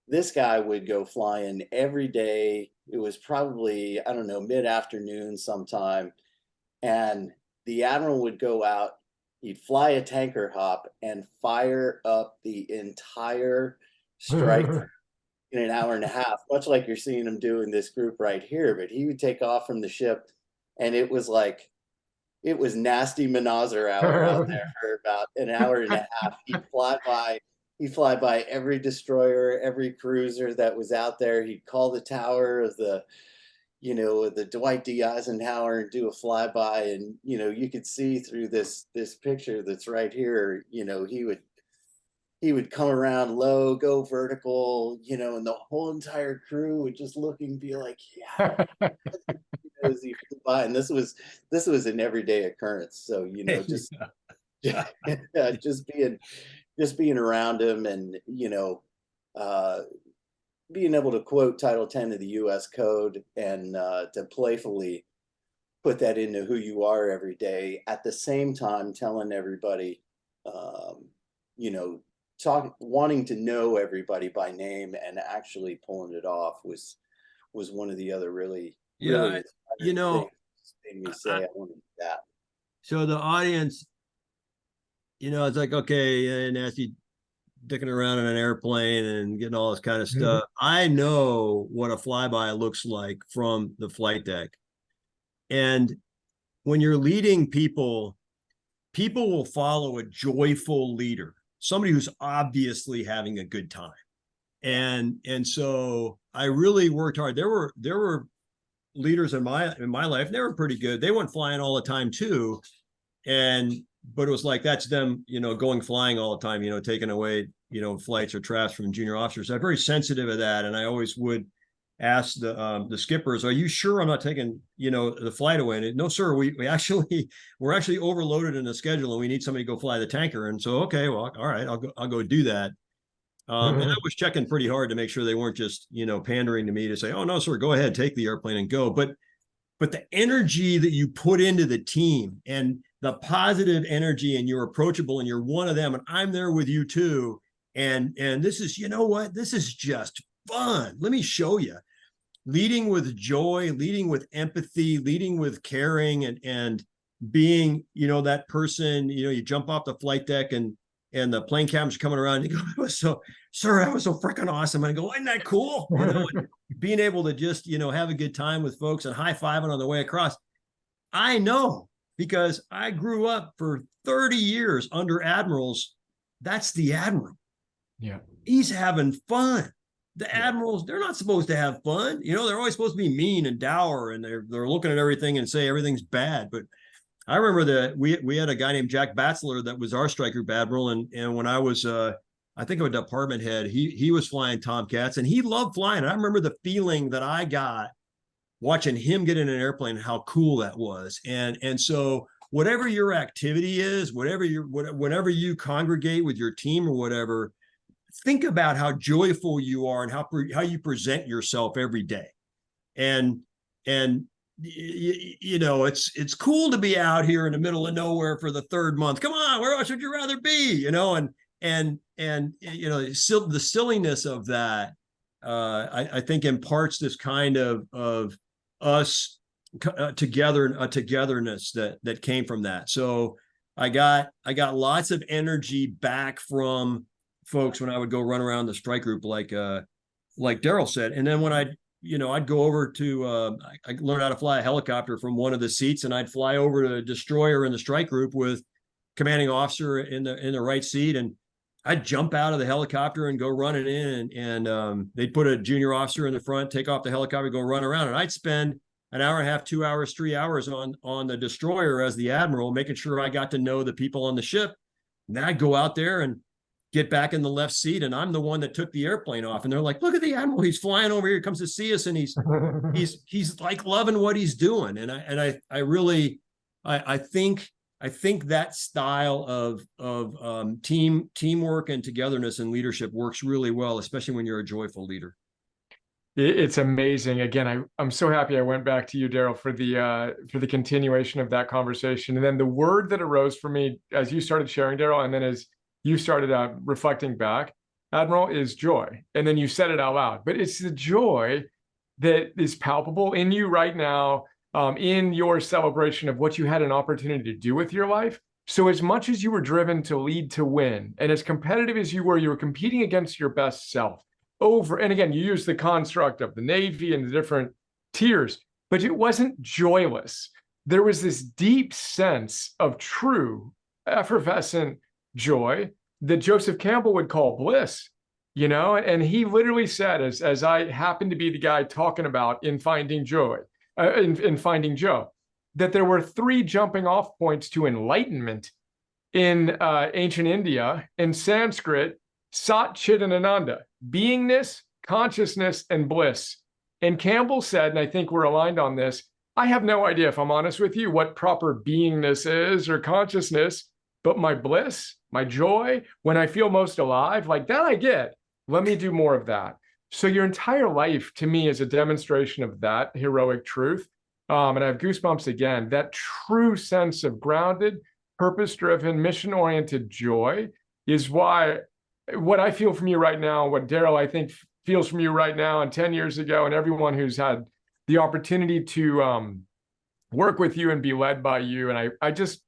this guy would go flying every day. It was probably, I don't know, mid-afternoon sometime, and the Admiral would go out, he'd fly a tanker hop and fire up the entire strike in an hour and a half, much like you're seeing him do in this group right here. But he would take off from the ship, and it was nasty Manazir hour out there for about an hour and a half. He'd fly by every destroyer, every cruiser that was out there. He'd call the tower of the Dwight D. Eisenhower and do a flyby. And, you could see through this picture that's right here, he would come around low, go vertical, and the whole entire crew would just look and be like, yeah. As he flew by. And this was an everyday occurrence. So, just being around him and, being able to quote Title 10 of the U.S. Code and to playfully put that into who you are every day, at the same time telling everybody, wanting to know everybody by name and actually pulling it off was one of the other really things made me say I want to do that. So the audience, it's like, okay, Nancy dicking around in an airplane and getting all this kind of stuff. I know what a flyby looks like from the flight deck. And when you're leading people will follow a joyful leader, somebody who's obviously having a good time. And so I really worked hard. There were leaders in my life, and they were pretty good. They went flying all the time too. But it was like, that's them, going flying all the time, taking away, flights or traps from junior officers. I'm very sensitive of that. And I always would ask the skippers, are you sure I'm not taking, the flight away? And no, sir, we're actually overloaded in the schedule and we need somebody to go fly the tanker. And so, okay, well, all right, I'll go do that. And I was checking pretty hard to make sure they weren't just, pandering to me to say, oh no, sir, go ahead, take the airplane and go. But the energy that you put into the team and the positive energy, and you're approachable and you're one of them, and I'm there with you too. And this is, this is just fun. Let me show you. Leading with joy, leading with empathy, leading with caring, and being, that person, you jump off the flight deck and the plane captains are coming around and go, it was so, sir, that was so freaking awesome. And I go, isn't that cool? You know, being able to just, you know, have a good time with folks and high-fiving on the way across. I know, because I grew up for 30 years under admirals. That's the admiral. Yeah. He's having fun. The admirals, they're not supposed to have fun. You know, they're always supposed to be mean and dour, and they're looking at everything and say everything's bad. But I remember that we had a guy named Jack Batchelor that was our strike group admiral, and when I was I think of a department head, he was flying Tomcats, and he loved flying. And I remember the feeling that I got watching him get in an airplane and how cool that was. And so whatever your activity is, whenever you congregate with your team or whatever, think about how joyful you are and how you present yourself every day. And you know, it's cool to be out here in the middle of nowhere for the third month. Come on, where else would you rather be? You know, and you know, the silliness of that, I think imparts this kind of us togetherness that came from that. So I got lots of energy back from folks when I would go run around the strike group, like Daryl said. And then when I'd go over to I learned how to fly a helicopter from one of the seats, and I'd fly over to a destroyer in the strike group with commanding officer in the right seat, and I'd jump out of the helicopter and go running in, and they'd put a junior officer in the front, take off the helicopter, go run around, and I'd spend an hour and a half, 2 hours, 3 hours on the destroyer as the admiral, making sure I got to know the people on the ship. And then I'd go out there and get back in the left seat, and I'm the one that took the airplane off. And they're like, "Look at the admiral! He's flying over here, comes to see us, and he's like loving what he's doing." And I really think that style of teamwork and togetherness and leadership works really well, especially when you're a joyful leader. It's amazing. Again, I'm so happy I went back to you, Daryl, for the continuation of that conversation. And then the word that arose for me as you started sharing, Daryl, and then as you started reflecting back, Admiral, is joy. And then you said it out loud, but it's the joy that is palpable in you right now, in your celebration of what you had an opportunity to do with your life. So as much as you were driven to lead to win, and as competitive as you were competing against your best self over. And again, you use the construct of the Navy and the different tiers, but it wasn't joyless. There was this deep sense of true, effervescent joy that Joseph Campbell would call bliss, you know, and he literally said, as I happened to be the guy talking about in Finding Joy, in Finding Joe, that there were 3 jumping off points to enlightenment in ancient India. In Sanskrit, Sat, Chit, and Ananda: beingness, consciousness, and bliss. And Campbell said, and I think we're aligned on this, I have no idea, if I'm honest with you, what proper beingness is or consciousness, but my bliss, my joy, when I feel most alive, like that I get. Let me do more of that. So your entire life to me is a demonstration of that heroic truth. And I have goosebumps again, that true sense of grounded, purpose-driven, mission-oriented joy is why what I feel from you right now, what Daryl, I think, feels from you right now and 10 years ago, and everyone who's had the opportunity to work with you and be led by you. And I just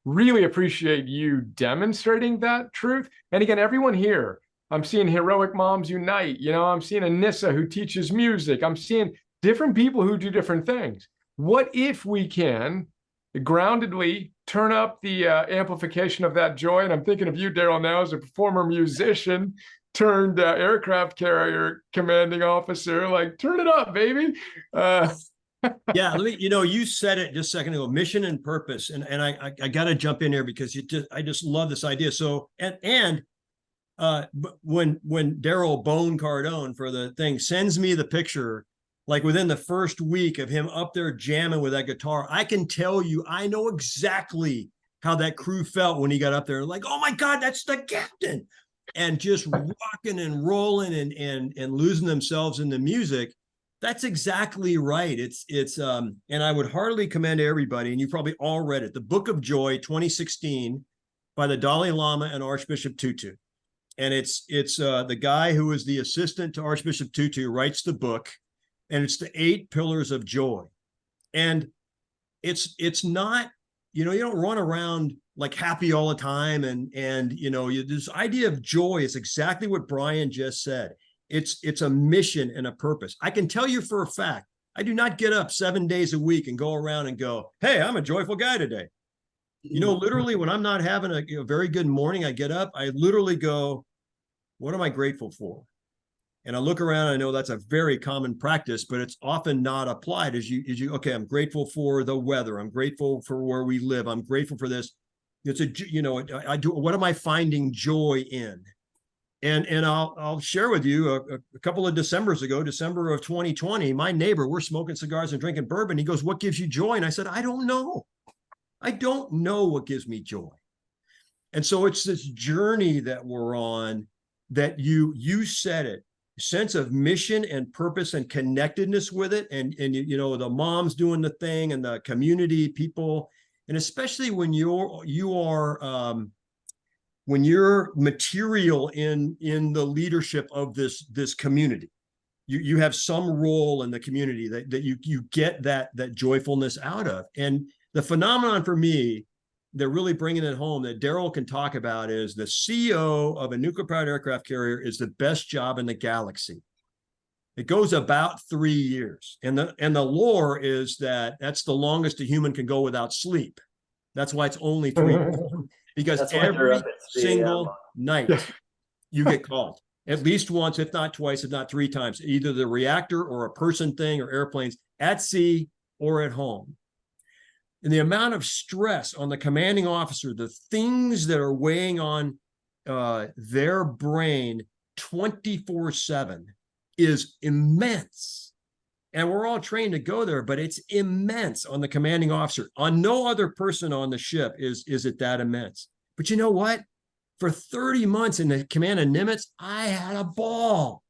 really appreciate you demonstrating that truth. And again, everyone here, I'm seeing heroic moms unite. You know, I'm seeing Anissa who teaches music. I'm seeing different people who do different things. What if we can groundedly turn up the amplification of that joy? And I'm thinking of you, Daryl, now as a former musician turned aircraft carrier commanding officer. Like, turn it up, baby. Yeah, you said it just a second ago, mission and purpose. And I got to jump in here because I just love this idea. So, when Daryl Bone Cardone for the thing sends me the picture, like within the first week of him up there jamming with that guitar, I can tell you, I know exactly how that crew felt when he got up there. Like, oh my God, that's the captain. And just rocking and rolling and losing themselves in the music. That's exactly right. It's and I would heartily commend everybody, and you probably all read it, The Book of Joy, 2016, by the Dalai Lama and Archbishop Tutu. And it's the guy who is the assistant to Archbishop Tutu writes the book, and it's the 8 pillars of joy. And it's not, you don't run around like happy all the time. And you know, this idea of joy is exactly what Brian just said. It's a mission and a purpose. I can tell you for a fact, I do not get up 7 days a week and go around and go, hey, I'm a joyful guy today. You know, literally when I'm not having a very good morning, I get up, I literally go, what am I grateful for? And I look around, I know that's a very common practice, but it's often not applied as you, okay, I'm grateful for the weather. I'm grateful for where we live. I'm grateful for this. It's you know, I do, what am I finding joy in? And I'll share with you a couple of Decembers ago, December of 2020, my neighbor, we're smoking cigars and drinking bourbon. He goes, what gives you joy? And I said, I don't know. I don't know what gives me joy. And so it's this journey that we're on that you said it, sense of mission and purpose and connectedness with it. And you know, the moms doing the thing and the community people, and especially when when you're material in the leadership of this community, you have some role in the community that you get that joyfulness out of. And the phenomenon for me, they're really bringing it home that Daryl can talk about is the CEO of a nuclear powered aircraft carrier is the best job in the galaxy. It goes about 3 years. And the lore is that's the longest a human can go without sleep. That's why it's only 3 years. Because every single night you get called at least once, if not twice, if not 3 times, either the reactor or a person thing or airplanes at sea or at home. And the amount of stress on the commanding officer, the things that are weighing on their brain 24/7 is immense. And we're all trained to go there, but it's immense on the commanding officer. On no other person on the ship is it that immense. But you know what? For 30 months in the command of Nimitz, I had a ball.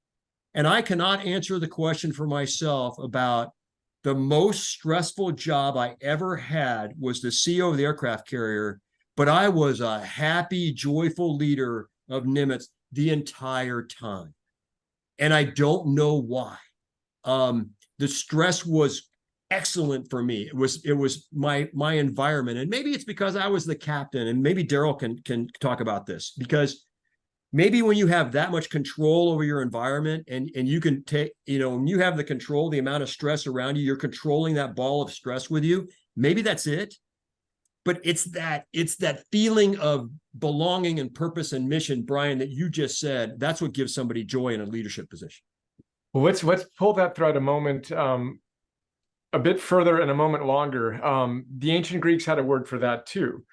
And I cannot answer the question for myself about the most stressful job I ever had was the CEO of the aircraft carrier, but I was a happy, joyful leader of Nimitz the entire time. And I don't know why. The stress was excellent for me. It was my environment. And maybe it's because I was the captain, and maybe Daryl can talk about this, because maybe when you have that much control over your environment and you can take, you know, when you have the control, the amount of stress around you, you're controlling that ball of stress with you. Maybe that's it. But it's that feeling of belonging and purpose and mission, Brian, that you just said, that's what gives somebody joy in a leadership position. Well, let's pull that thread a bit further and a moment longer. The ancient Greeks had a word for that too.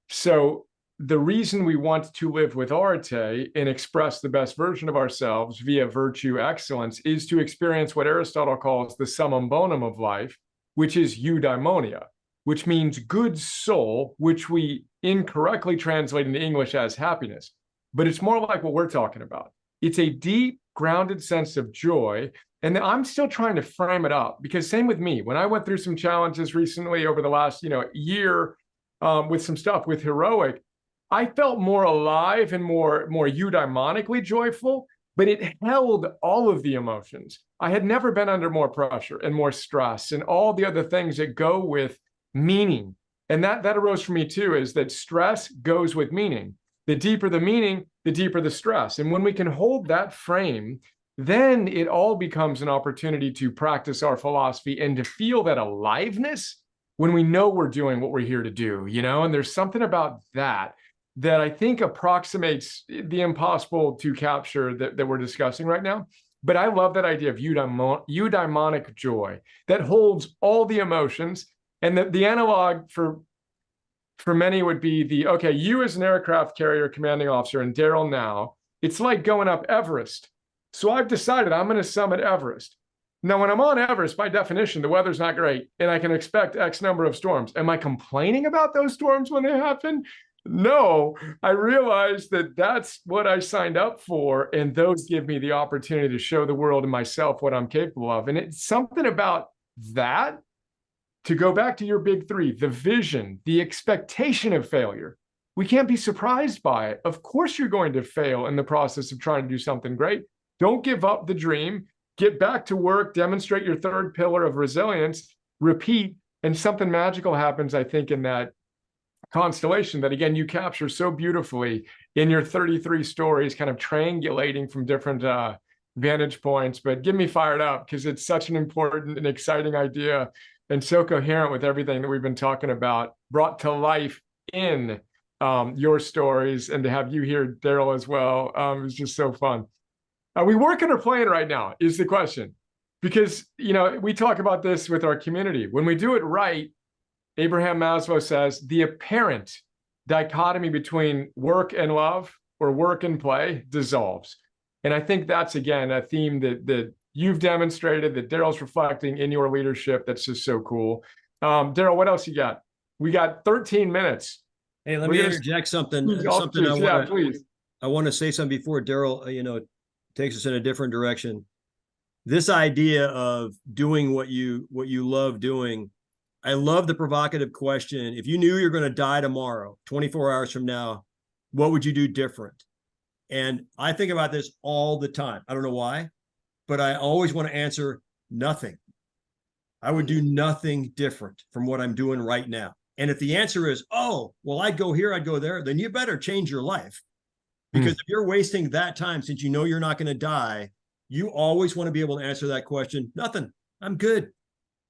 So the reason we want to live with arte and express the best version of ourselves via virtue excellence is to experience what Aristotle calls the summum bonum of life, which is eudaimonia, which means good soul, which we incorrectly translate into English as happiness. But it's more like what we're talking about. It's a deep, grounded sense of joy. And I'm still trying to frame it up, because same with me. When I went through some challenges recently over the last year with some stuff with Heroic, I felt more alive and more eudaimonically joyful, but it held all of the emotions. I had never been under more pressure and more stress and all the other things that go with meaning. And that arose for me too, is that stress goes with meaning. The deeper the meaning, the deeper the stress. And when we can hold that frame, then it all becomes an opportunity to practice our philosophy and to feel that aliveness when we know we're doing what we're here to do, and there's something about that I think approximates the impossible to capture that we're discussing right now. But I love that idea of eudaimonic joy that holds all the emotions. And the analog for many would be you as an aircraft carrier commanding officer and Daryl now, it's like going up Everest. So I've decided I'm going to summit Everest. Now, when I'm on Everest, by definition, the weather's not great and I can expect X number of storms. Am I complaining about those storms when they happen? No, I realize that that's what I signed up for, and those give me the opportunity to show the world and myself what I'm capable of. And it's something about that, to go back to your big three, the vision, the expectation of failure. We can't be surprised by it. Of course, you're going to fail in the process of trying to do something great. Don't give up the dream. Get back to work, demonstrate your third pillar of resilience, repeat, and something magical happens, I think, in that constellation that, again, you capture so beautifully in your 33 stories, kind of triangulating from different vantage points. But get me fired up, because it's such an important and exciting idea, and so coherent with everything that we've been talking about, brought to life in your stories, and to have you here, Daryl, as well. It was just so fun. Are we working or playing right now is the question, because, you know, we talk about this with our community. When we do it right, Abraham Maslow says the apparent dichotomy between work and love, or work and play, dissolves. And I think that's, again, a theme that you've demonstrated, that Daryl's reflecting in your leadership. That's just so cool. Daryl, what else you got? We got 13 minutes. Hey, let me interject something. Please. I want to say something before Daryl, takes us in a different direction. This idea of doing what you love doing. I love the provocative question. If you knew you're going to die tomorrow, 24 hours from now, what would you do different? And I think about this all the time. I don't know why, but I always want to answer nothing. I would do nothing different from what I'm doing right now. And if the answer is, oh, well, I'd go here, I'd go there, then you better change your life. Because if you're wasting that time, since you know you're not going to die, you always want to be able to answer that question. Nothing. I'm good.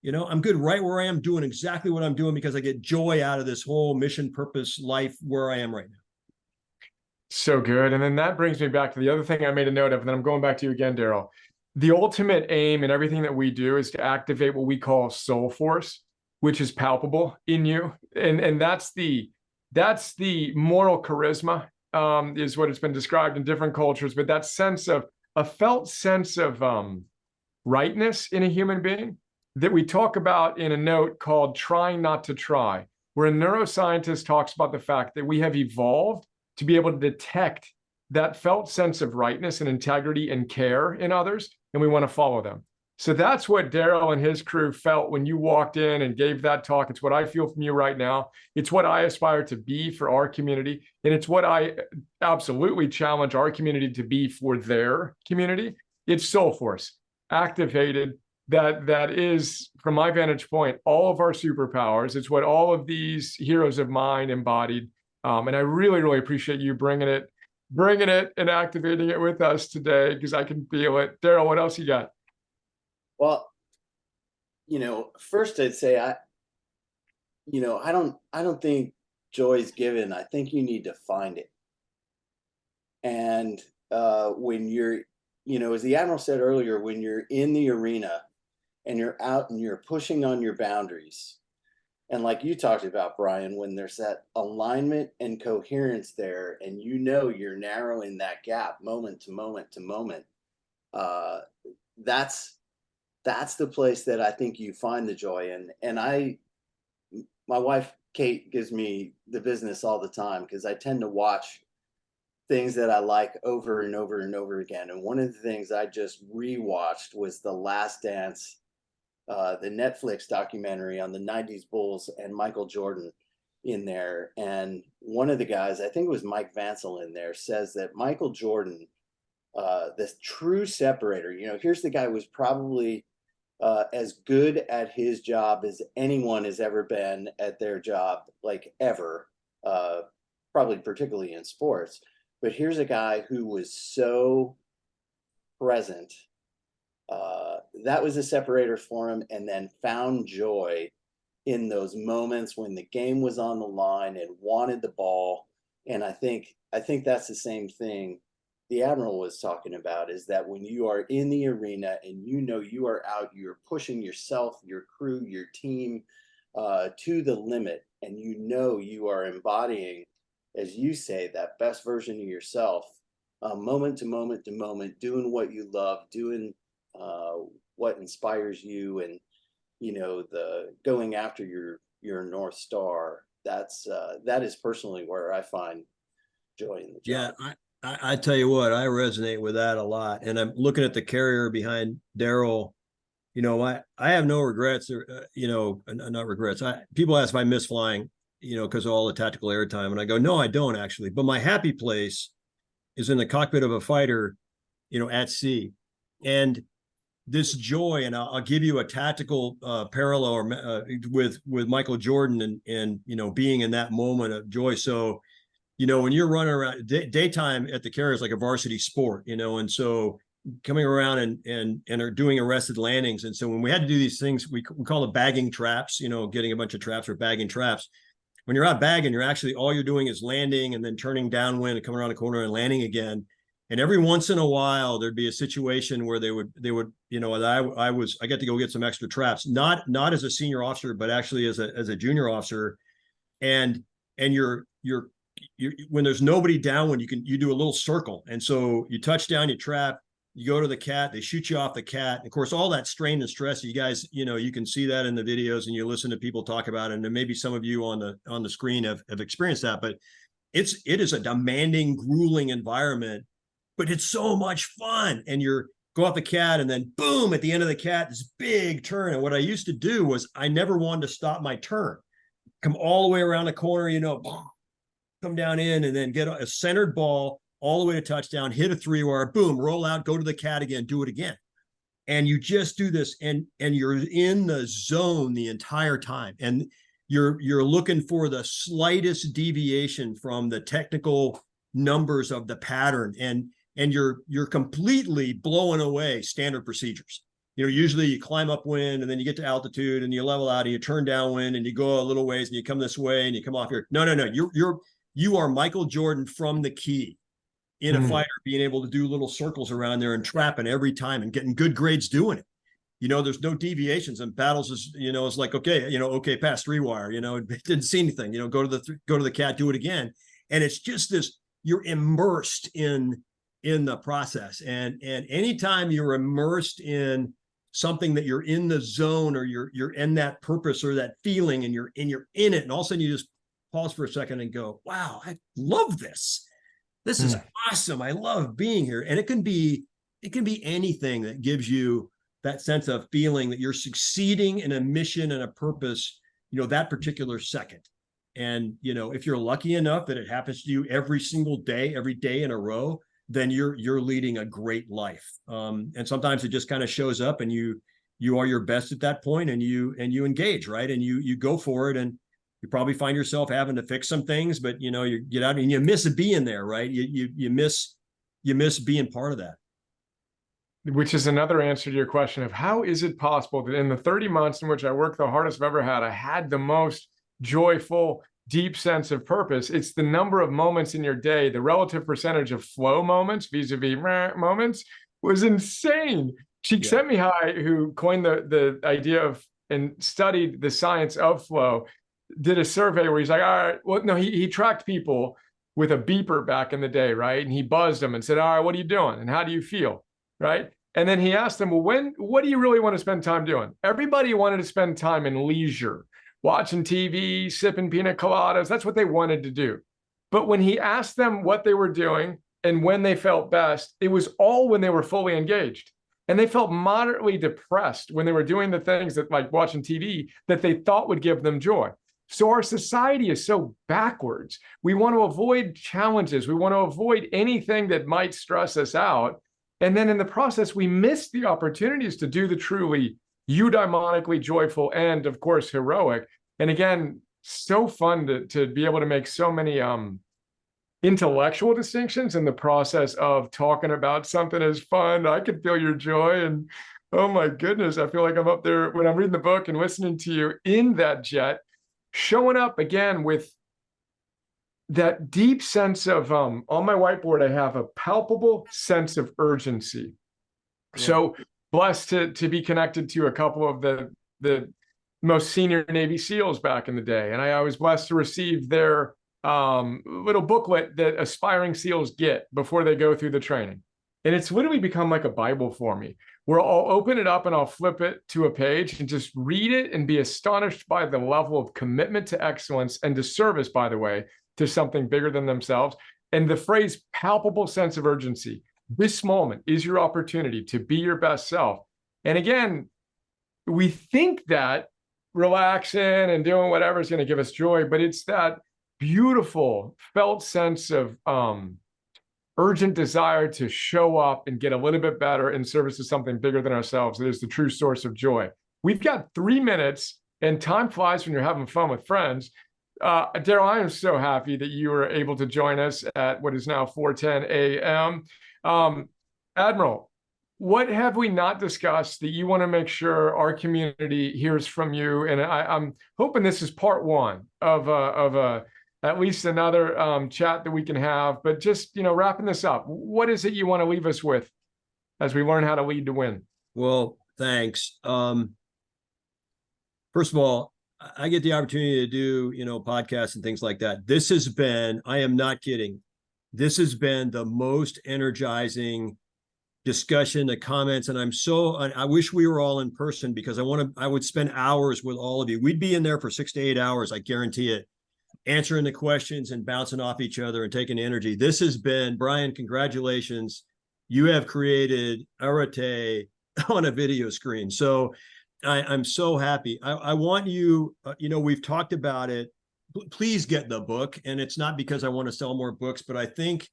I'm good right where I am, doing exactly what I'm doing, because I get joy out of this whole mission, purpose, life where I am right now. So good. And then that brings me back to the other thing I made a note of, and then I'm going back to you again, Daryl. The ultimate aim in everything that we do is to activate what we call soul force, which is palpable in you. And that's the moral charisma, is what it's been described in different cultures, but that sense of a felt sense of rightness in a human being that we talk about in a note called Trying Not to Try, where a neuroscientist talks about the fact that we have evolved to be able to detect that felt sense of rightness and integrity and care in others, and we want to follow them. So that's what Daryl and his crew felt when you walked in and gave that talk. It's what I feel from you right now. It's what I aspire to be for our community. And it's what I absolutely challenge our community to be for their community. It's soul force activated. That is, from my vantage point, all of our superpowers. It's what all of these heroes of mine embodied. And I really, really appreciate you bringing it and activating it with us today, because I can feel it. Daryl, what else you got? Well, first I'd say I don't think joy's given. I think you need to find it. And when you're, as the Admiral said earlier, when you're in the arena and you're out and you're pushing on your boundaries, and like you talked about, Brian, when there's that alignment and coherence there, and you're narrowing that gap moment to moment to moment, that's the place that I think you find the joy in. And my wife, Kate, gives me the business all the time, because I tend to watch things that I like over and over and over again. And one of the things I just rewatched was The Last Dance, the Netflix documentary on the 90s Bulls and Michael Jordan in there. And one of the guys, I think it was Mike Vansel in there, says that Michael Jordan, the true separator, here's the guy who was probably as good at his job as anyone has ever been at their job, like ever, probably particularly in sports. But here's a guy who was so present. That was a separator for him, and then found joy in those moments when the game was on the line and wanted the ball. And I think that's the same thing the Admiral was talking about, is that when you are in the arena and you are out, you're pushing yourself, your crew, your team to the limit, and you are embodying, as you say, that best version of yourself, moment to moment to moment, doing what you love, doing what inspires you, and the going after your North Star. That is personally where I find joy in the job. Yeah, I tell you what, I resonate with that a lot. And I'm looking at the carrier behind Daryl. I have no regrets, not regrets. People ask if I miss flying, because of all the tactical airtime. And I go, no, I don't actually. But my happy place is in the cockpit of a fighter, at sea. And this joy, and I'll give you a tactical parallel with Michael Jordan and being in that moment of joy. So when you're running around daytime at the carrier is like a varsity sport, and so coming around and are doing arrested landings. And so when we had to do these things, we call it bagging traps, getting a bunch of traps or bagging traps. When you're out bagging, you're actually, all you're doing is landing and then turning downwind and coming around the corner and landing again. And every once in a while, there'd be a situation where they would, I get to go get some extra traps, not as a senior officer, but actually as a junior officer. And you're when there's nobody downwind, you do a little circle. And so you touch down, you trap, you go to the cat, they shoot you off the cat. And of course, all that strain and stress, you guys, you can see that in the videos and you listen to people talk about it. And then maybe some of you on the screen have experienced that, but it is a demanding, grueling environment, but it's so much fun. And you're go off the cat and then boom, at the end of the cat, this big turn. And what I used to do was I never wanted to stop my turn, come all the way around the corner, boom, come down in and then get a centered ball all the way to touchdown, hit a 3-wire, boom, roll out, go to the cat again, do it again. And you just do this and you're in the zone the entire time. And you're looking for the slightest deviation from the technical numbers of the pattern. And you're completely blowing away standard procedures. Usually you climb upwind and then you get to altitude and you level out and you turn downwind and you go a little ways and you come this way and you come off here. No. You are Michael Jordan from the key in a fighter, being able to do little circles around there and trapping every time and getting good grades doing it. There's no deviations, and battles is, it's like, okay, pass 3-wire, it didn't see anything, go to the cat, do it again. And it's just this, you're immersed in the process. And anytime you're immersed in something that you're in the zone or you're in that purpose or that feeling and you're in it, and all of a sudden you just pause for a second and go, wow, I love this. This is awesome. I love being here. And it can be anything that gives you that sense of feeling that you're succeeding in a mission and a purpose, that particular second. And, if you're lucky enough that it happens to you every single day, every day in a row, then you're leading a great life. And sometimes it just kind of shows up and you are your best at that point and you engage, right? And you go for it, and you probably find yourself having to fix some things, but you get out and you miss being there, right? You miss being part of that. Which is another answer to your question of how is it possible that in the 30 months in which I worked the hardest I've ever had, I had the most joyful, deep sense of purpose. It's the number of moments in your day, the relative percentage of flow moments vis-a-vis moments was insane. Csikszentmihalyi, who coined the idea of and studied the science of flow, did a survey where he's like, all right, well, no, he tracked people with a beeper back in the day, right? And he buzzed them and said, all right, what are you doing? And how do you feel? Right. And then he asked them, well, what do you really want to spend time doing? Everybody wanted to spend time in leisure, watching TV, sipping pina coladas. That's what they wanted to do. But when he asked them what they were doing and when they felt best, it was all when they were fully engaged. And they felt moderately depressed when they were doing the things that, like watching TV, that they thought would give them joy. So our society is so backwards. We want to avoid challenges. We want to avoid anything that might stress us out. And then in the process, we miss the opportunities to do the truly eudaimonically joyful and, of course, heroic. And again, so fun to be able to make so many intellectual distinctions in the process of talking about something as fun. I can feel your joy, and oh my goodness, I feel like I'm up there when I'm reading the book and listening to you in that jet, showing up again with that deep sense of, on my whiteboard, I have a palpable sense of urgency. Yeah. So blessed to be connected to a couple of the most senior Navy SEALs back in the day. And I was blessed to receive their little booklet that aspiring SEALs get before they go through the training. And it's literally become like a Bible for me, where I'll open it up and I'll flip it to a page and just read it and be astonished by the level of commitment to excellence and to service, by the way, to something bigger than themselves. And the phrase palpable sense of urgency, this moment is your opportunity to be your best self. And again, we think that relaxing and doing whatever is going to give us joy, but it's that beautiful felt sense of urgent desire to show up and get a little bit better in service to something bigger than ourselves. It is the true source of joy. We've got 3 minutes, and time flies when you're having fun with friends. Daryl, I am so happy that you were able to join us at what is now 4:10 a.m. Admiral, what have we not discussed that you want to make sure our community hears from you? And I'm hoping this is part one of at least another chat that we can have. But just, wrapping this up, what is it you want to leave us with as we learn how to lead to win? Well, thanks. First of all, I get the opportunity to do, podcasts and things like that. This has been, I am not kidding, this has been the most energizing discussion, the comments, and I wish we were all in person because I would spend hours with all of you. We'd be in there for 6 to 8 hours, I guarantee it, answering the questions and bouncing off each other and taking energy. This has been, Brian, congratulations. You have created arete on a video screen. So I'm so happy. I want you, we've talked about it. Please get the book. And it's not because I want to sell more books, but I think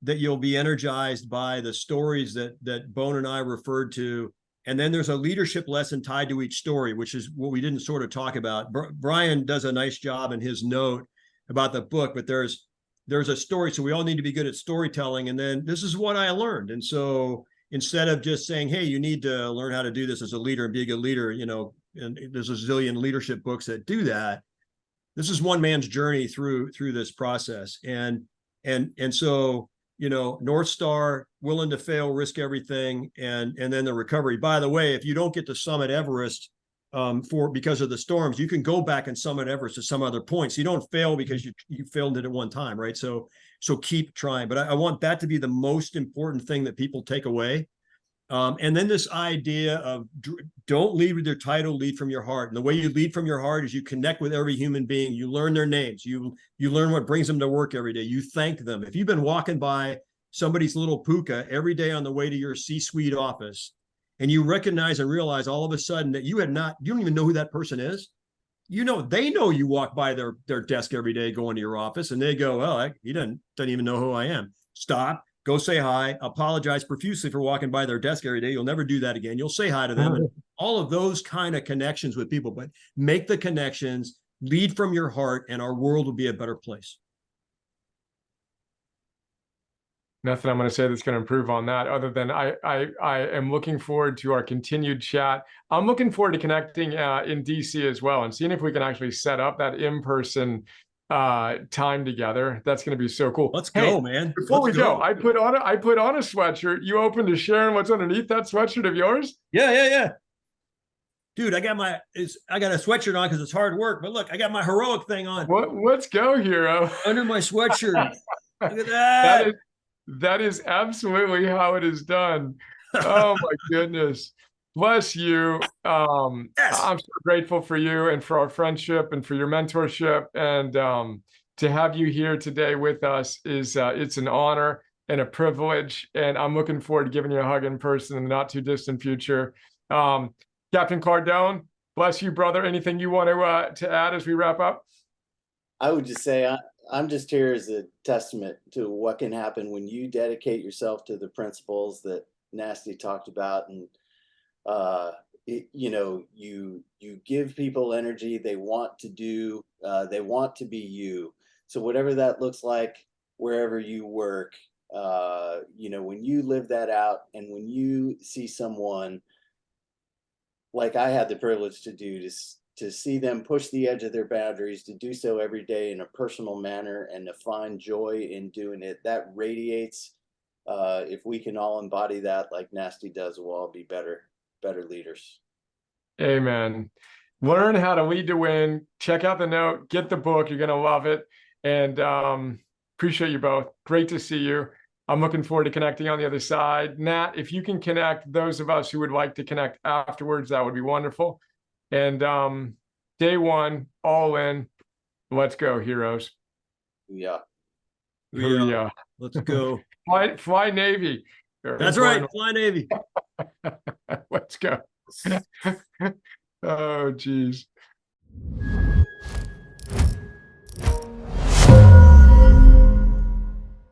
that you'll be energized by the stories that Bone and I referred to. And then there's a leadership lesson tied to each story, which is what we didn't sort of talk about. Brian does a nice job in his note about the book, but there's a story. So we all need to be good at storytelling. And then this is what I learned. And so instead of just saying, hey, you need to learn how to do this as a leader and be a good leader, and there's a zillion leadership books that do that. This is one man's journey through this process. And so, North Star, willing to fail, risk everything, and then the recovery. By the way, if you don't get to summit Everest because of the storms, you can go back and summit Everest at some other point. So you don't fail because you failed it at one time, right? So keep trying. But I want that to be the most important thing that people take away. And then this idea of don't lead with your title, lead from your heart. And the way you lead from your heart is you connect with every human being. You learn their names. You learn what brings them to work every day. You thank them. If you've been walking by somebody's little puka every day on the way to your C-suite office, and you recognize and realize all of a sudden that you don't even know who that person is. They know you walk by their desk every day going to your office, and they go, well, he doesn't even know who I am. Stop. Go say hi, apologize profusely for walking by their desk every day. You'll never do that again. You'll say hi to them. And all of those kind of connections with people, but make the connections, lead from your heart, and our world will be a better place. Nothing I'm going to say that's going to improve on that other than I am looking forward to our continued chat. I'm looking forward to connecting in DC as well and seeing if we can actually set up that in-person time together. That's going to be so cool. Let's go, man. Before we go, I put on a sweatshirt. You open to sharing what's underneath that sweatshirt of yours? Yeah. Dude, I got a sweatshirt on because it's hard work, but look, I got my heroic thing on. Let's go, hero. Under my sweatshirt. Look at that. That is absolutely how it is done. Oh my goodness. Bless you. Yes. I'm so grateful for you and for our friendship and for your mentorship. And to have you here today with us is it's an honor and a privilege. And I'm looking forward to giving you a hug in person in the not too distant future. Captain Cardone, bless you, brother. Anything you want to add as we wrap up? I would just say I'm just here as a testament to what can happen when you dedicate yourself to the principles that Nasty talked about, and you give people energy. They want to do. They want to be you. So whatever that looks like, wherever you work, when you live that out, and when you see someone like I had the privilege to do, to see them push the edge of their boundaries, to do so every day in a personal manner and to find joy in doing it, that radiates. If we can all embody that like Nasty does, we'll all be better leaders. Amen. Learn how to lead to win. Check out the note, get the book. You're going to love it. And appreciate you both. Great to see you. I'm looking forward to connecting on the other side. Nat, if you can connect those of us who would like to connect afterwards, that would be wonderful. And day one, all in. Let's go, heroes. Yeah. Let's go. Fly Navy. That's right. Fly Navy. Let's go. Oh, geez.